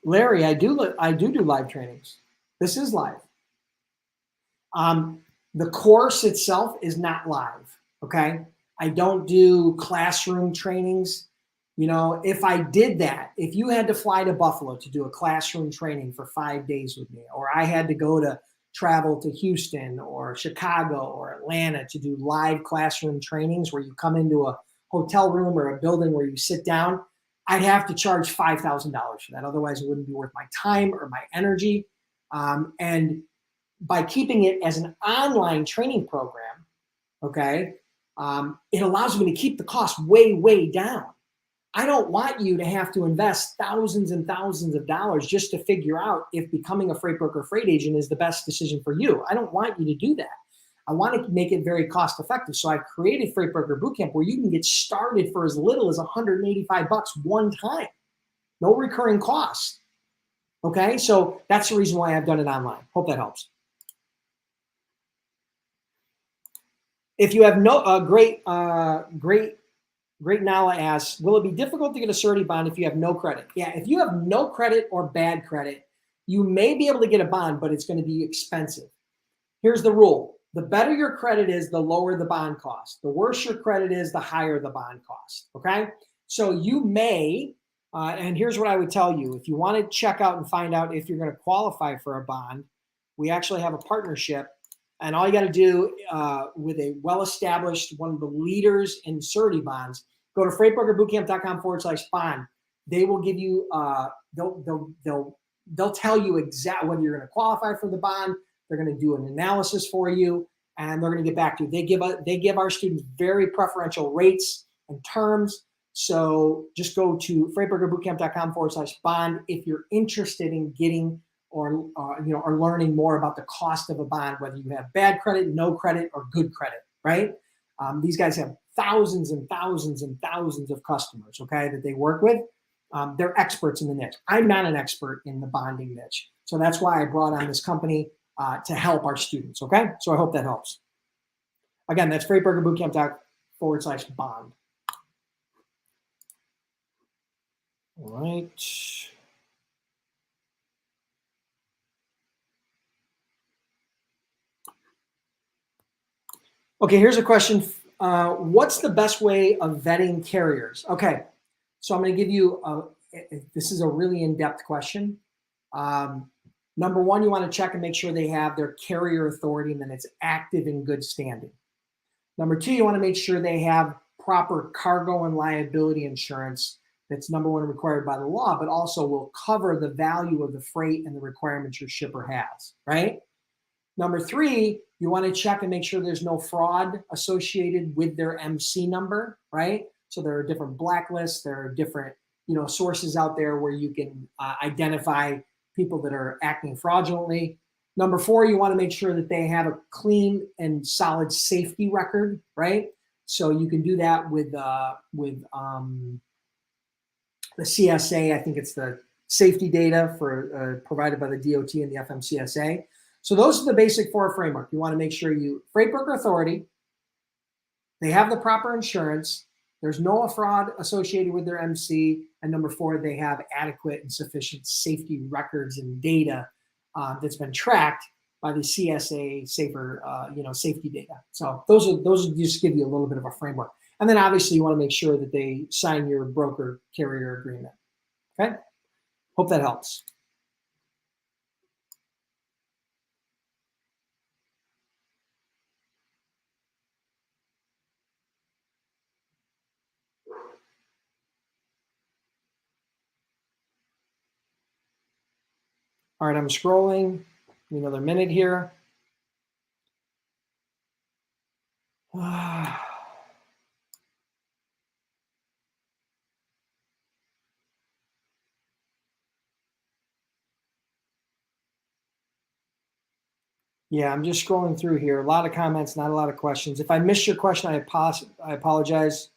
Larry, I do live trainings. This is live. The course itself is not live, okay? I don't do classroom trainings. If I did that, if you had to fly to Buffalo to do a classroom training for 5 days with me, or I had to travel to Houston or Chicago or Atlanta to do live classroom trainings where you come into a hotel room or a building where you sit down, I'd have to charge $5,000 for that. Otherwise, it wouldn't be worth my time or my energy. And by keeping it as an online training program, okay, it allows me to keep the cost way, way down. I don't want you to have to invest thousands and thousands of dollars just to figure out if becoming a freight broker, freight agent is the best decision for you. I don't want you to do that. I want to make it very cost effective. So I created Freight Broker Bootcamp where you can get started for as little as $185 one time. No recurring cost. Okay, so that's the reason why I've done it online. Hope that helps. If you have no great Nala asks, will it be difficult to get a surety bond if you have no credit? Yeah, if you have no credit or bad credit, you may be able to get a bond, but it's going to be expensive. Here's the rule. The better your credit is, the lower the bond cost. The worse your credit is, the higher the bond cost, okay? So you may, and here's what I would tell you. If you want to check out and find out if you're going to qualify for a bond, we actually have a partnership. And all you got to do with a well-established, one of the leaders in surety bonds, go to freightbrokerbootcamp.com/bond. They will give you, they'll tell you exactly whether you're going to qualify for the bond. They're going to do an analysis for you, and they're going to get back to you. They give our students very preferential rates and terms. So just go to freightbrokerbootcamp.com/bond if you're interested in getting or learning more about the cost of a bond, whether you have bad credit, no credit, or good credit, right? These guys have thousands and thousands and thousands of customers, okay, that they work with. They're experts in the niche. I'm not an expert in the bonding niche. So that's why I brought on this company to help our students, okay? So I hope that helps. Again, that's freightbrokerbootcamp.com/bond. All right. Okay, here's a question. What's the best way of vetting carriers? Okay, so I'm going to give you, this is a really in-depth question. Number one, you want to check and make sure they have their carrier authority and then it's active in good standing. Number two, you want to make sure they have proper cargo and liability insurance that's number one required by the law, but also will cover the value of the freight and the requirements your shipper has, right? Number three, you want to check and make sure there's no fraud associated with their MC number, right? So there are different blacklists, there are different, sources out there where you can identify people that are acting fraudulently. Number four, you want to make sure that they have a clean and solid safety record, right? So you can do that with the CSA. I think it's the safety data for provided by the DOT and the FMCSA. So those are the basic four framework. You want to make sure freight broker authority, they have the proper insurance, there's no fraud associated with their MC, and number four, they have adequate and sufficient safety records and data that's been tracked by the CSA safer, safety data. So those just give you a little bit of a framework. And then obviously you want to make sure that they sign your broker carrier agreement. Okay, hope that helps. All right, I'm scrolling. Give me another minute here. Yeah, I'm just scrolling through here. A lot of comments, not a lot of questions. If I missed your question, I apologize.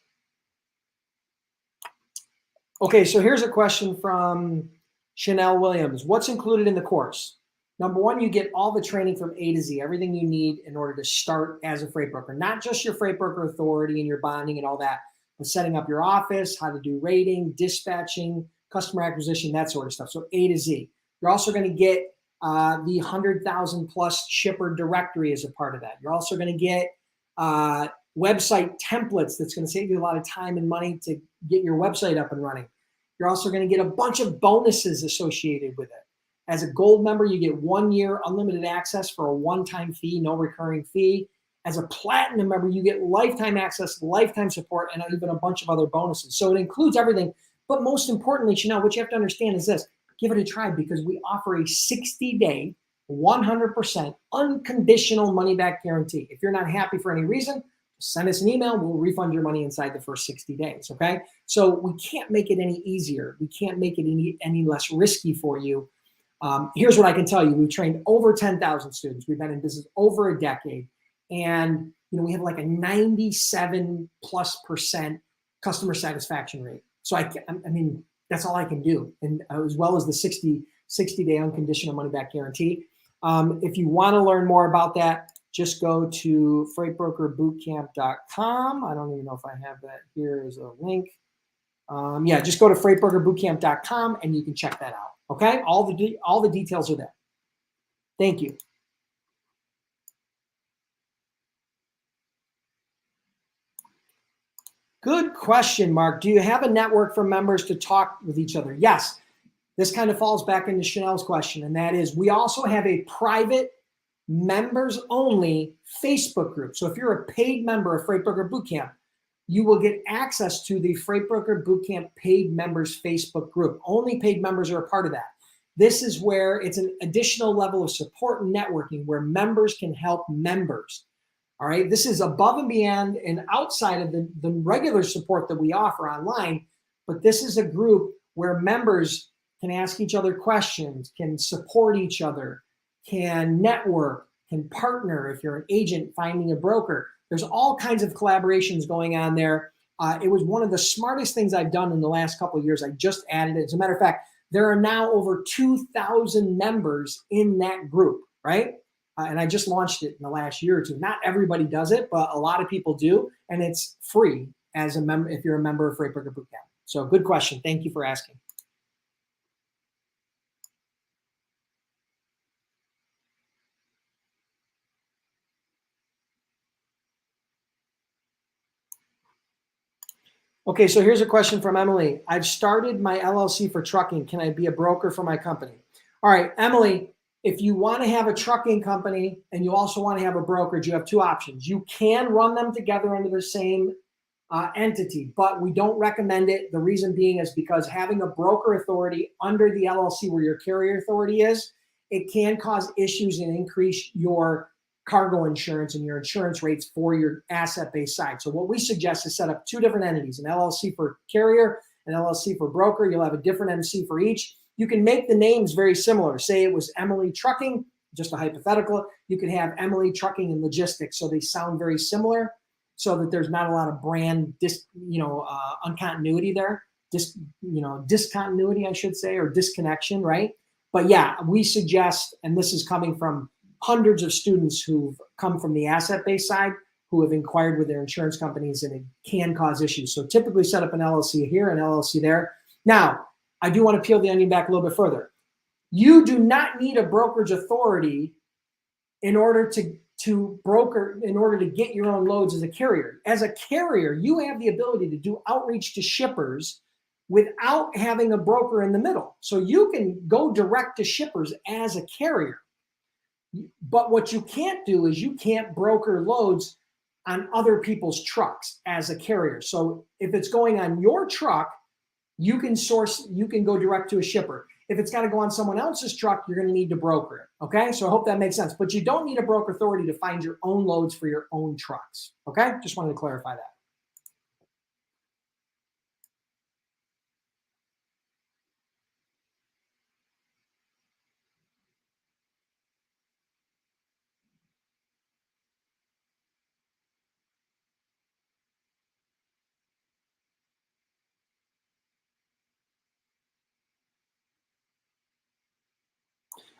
Okay, so here's a question from Chanel Williams. What's included in the course? Number one, you get all the training from A to Z, everything you need in order to start as a freight broker. Not just your freight broker authority and your bonding and all that, but setting up your office, how to do rating, dispatching, customer acquisition, that sort of stuff. So A to Z. You're also going to get the 100,000 plus shipper directory as a part of that. You're also going to get website templates that's going to save you a lot of time and money to get your website up and running. You're also going to get a bunch of bonuses associated with it. As a gold member, you get 1 year unlimited access for a one-time fee, no recurring fee. As a platinum member, you get lifetime access, lifetime support, and even a bunch of other bonuses. So it includes everything. But most importantly, Chanel, what you have to understand is this. Give it a try because we offer a 60-day, 100% unconditional money-back guarantee. If you're not happy for any reason, send us an email. We'll refund your money inside the first 60 days, okay? So we can't make it any easier. We can't make it any less risky for you. Here's what I can tell you. We've trained over 10,000 students. We've been in business over a decade. And we have like a 97+% customer satisfaction rate. So I mean, that's all I can do, and as well as the 60-day unconditional money back guarantee. If you want to learn more about that, just go to freightbrokerbootcamp.com. I don't even know if I have that here as a link. Yeah, just go to freightbrokerbootcamp.com and you can check that out. Okay, all the details are there. Thank you. Good question, Mark. Do you have a network for members to talk with each other? Yes. This kind of falls back into Chanel's question, and that is we also have a private members only Facebook group. So if you're a paid member of Freight Broker Bootcamp, you will get access to the Freight Broker Bootcamp paid members Facebook group. Only paid members are a part of that. This is where it's an additional level of support and networking where members can help members. All right, this is above and beyond and outside of the regular support that we offer online, but this is a group where members can ask each other questions, can support each other, can network, can partner if you're an agent finding a broker. There's all kinds of collaborations going on there. It was one of the smartest things I've done in the last couple of years. I just added it. As a matter of fact, there are now over 2,000 members in that group, right? And I just launched it in the last year or two. Not everybody does it, but a lot of people do. And it's free as a member if you're a member of Freight Broker Bootcamp. So good question. Thank you for asking. Okay, so here's a question from Emily. I've started my LLC for trucking. Can I be a broker for my company? All right, Emily, if you want to have a trucking company and you also want to have a brokerage, you have two options. You can run them together under the same entity, but we don't recommend it. The reason being is because having a broker authority under the LLC where your carrier authority is, it can cause issues and increase your cargo insurance and your insurance rates for your asset-based side. So what we suggest is set up two different entities, an LLC for carrier, an LLC for broker. You'll have a different MC for each. You can make the names very similar. Say it was Emily Trucking, just a hypothetical. You could have Emily Trucking and Logistics, so they sound very similar, so that there's not a lot of brand uncontinuity there. Discontinuity, I should say, or disconnection, right? But yeah, we suggest, and this is coming from hundreds of students who've come from the asset-based side who have inquired with their insurance companies, and it can cause issues. So typically set up an LLC here, an LLC there. Now, I do want to peel the onion back a little bit further. You do not need a brokerage authority in order to broker, in order to get your own loads as a carrier. As a carrier, you have the ability to do outreach to shippers without having a broker in the middle. So you can go direct to shippers as a carrier. But what you can't do is you can't broker loads on other people's trucks as a carrier. So if it's going on your truck, you can go direct to a shipper. If it's got to go on someone else's truck, you're going to need to broker it. Okay, so I hope that makes sense. But you don't need a broker authority to find your own loads for your own trucks. Okay, just wanted to clarify that.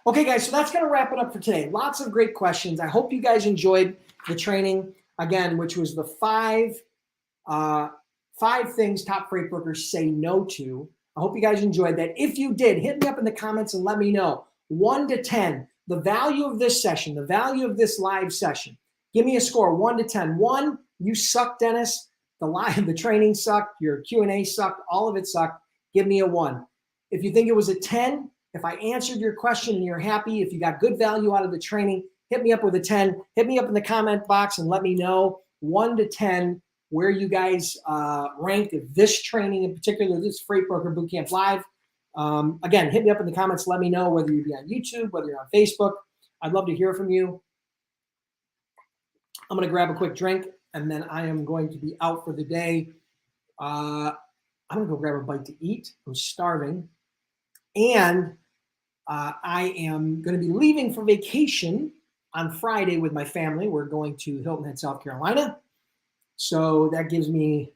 Okay, guys, so that's going to wrap it up for today. Lots of great questions. I hope you guys enjoyed the training, again, which was the five things top freight brokers say no to. I hope you guys enjoyed that. If you did, hit me up in the comments and let me know. 1 to 10, the value of this session, the value of this live session. Give me a score, 1 to 10. 1, you suck, Dennis. The training sucked. Your Q&A sucked. All of it sucked. Give me a 1. If you think it was a 10, if I answered your question and you're happy, if you got good value out of the training, hit me up with a 10. Hit me up in the comment box and let me know 1 to 10 where you guys ranked this training in particular, this Freight Broker Bootcamp Live. Again, hit me up in the comments. Let me know whether you be on YouTube, whether you're on Facebook. I'd love to hear from you. I'm going to grab a quick drink, and then I am going to be out for the day. I'm going to go grab a bite to eat. I'm starving. And I am going to be leaving for vacation on Friday with my family. We're going to Hilton Head, South Carolina. So that gives me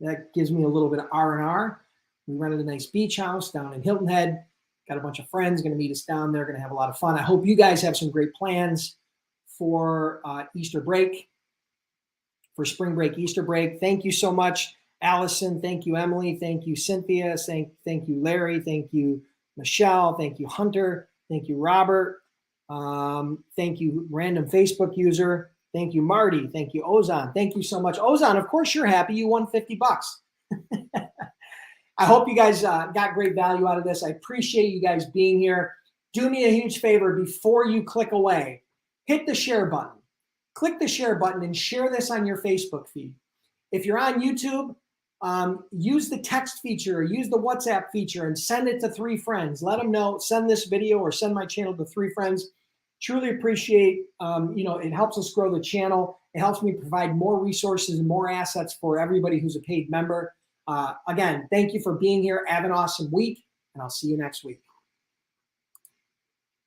a little bit of R&R. We rented a nice beach house down in Hilton Head. Got a bunch of friends going to meet us down there. Going to have a lot of fun. I hope you guys have some great plans for Easter break, for spring break, Easter break. Thank you so much, Allison. Thank you, Emily. Thank you, Cynthia. Thank you, Larry. Thank you, Michelle. Thank you, Hunter. Thank you, Robert. Thank you, random Facebook user. Thank you, Marty. Thank you, Ozan. Thank you so much. Ozan, of course you're happy. You won $50. I hope you guys got great value out of this. I appreciate you guys being here. Do me a huge favor before you click away. Hit the share button. Click the share button and share this on your Facebook feed. If you're on YouTube, use the text feature or use the WhatsApp feature and send it to 3 friends. Let them know, send this video or send my channel to 3 friends. Truly appreciate, it helps us grow the channel. It helps me provide more resources and more assets for everybody who's a paid member. Again, thank you for being here. Have an awesome week, and I'll see you next week.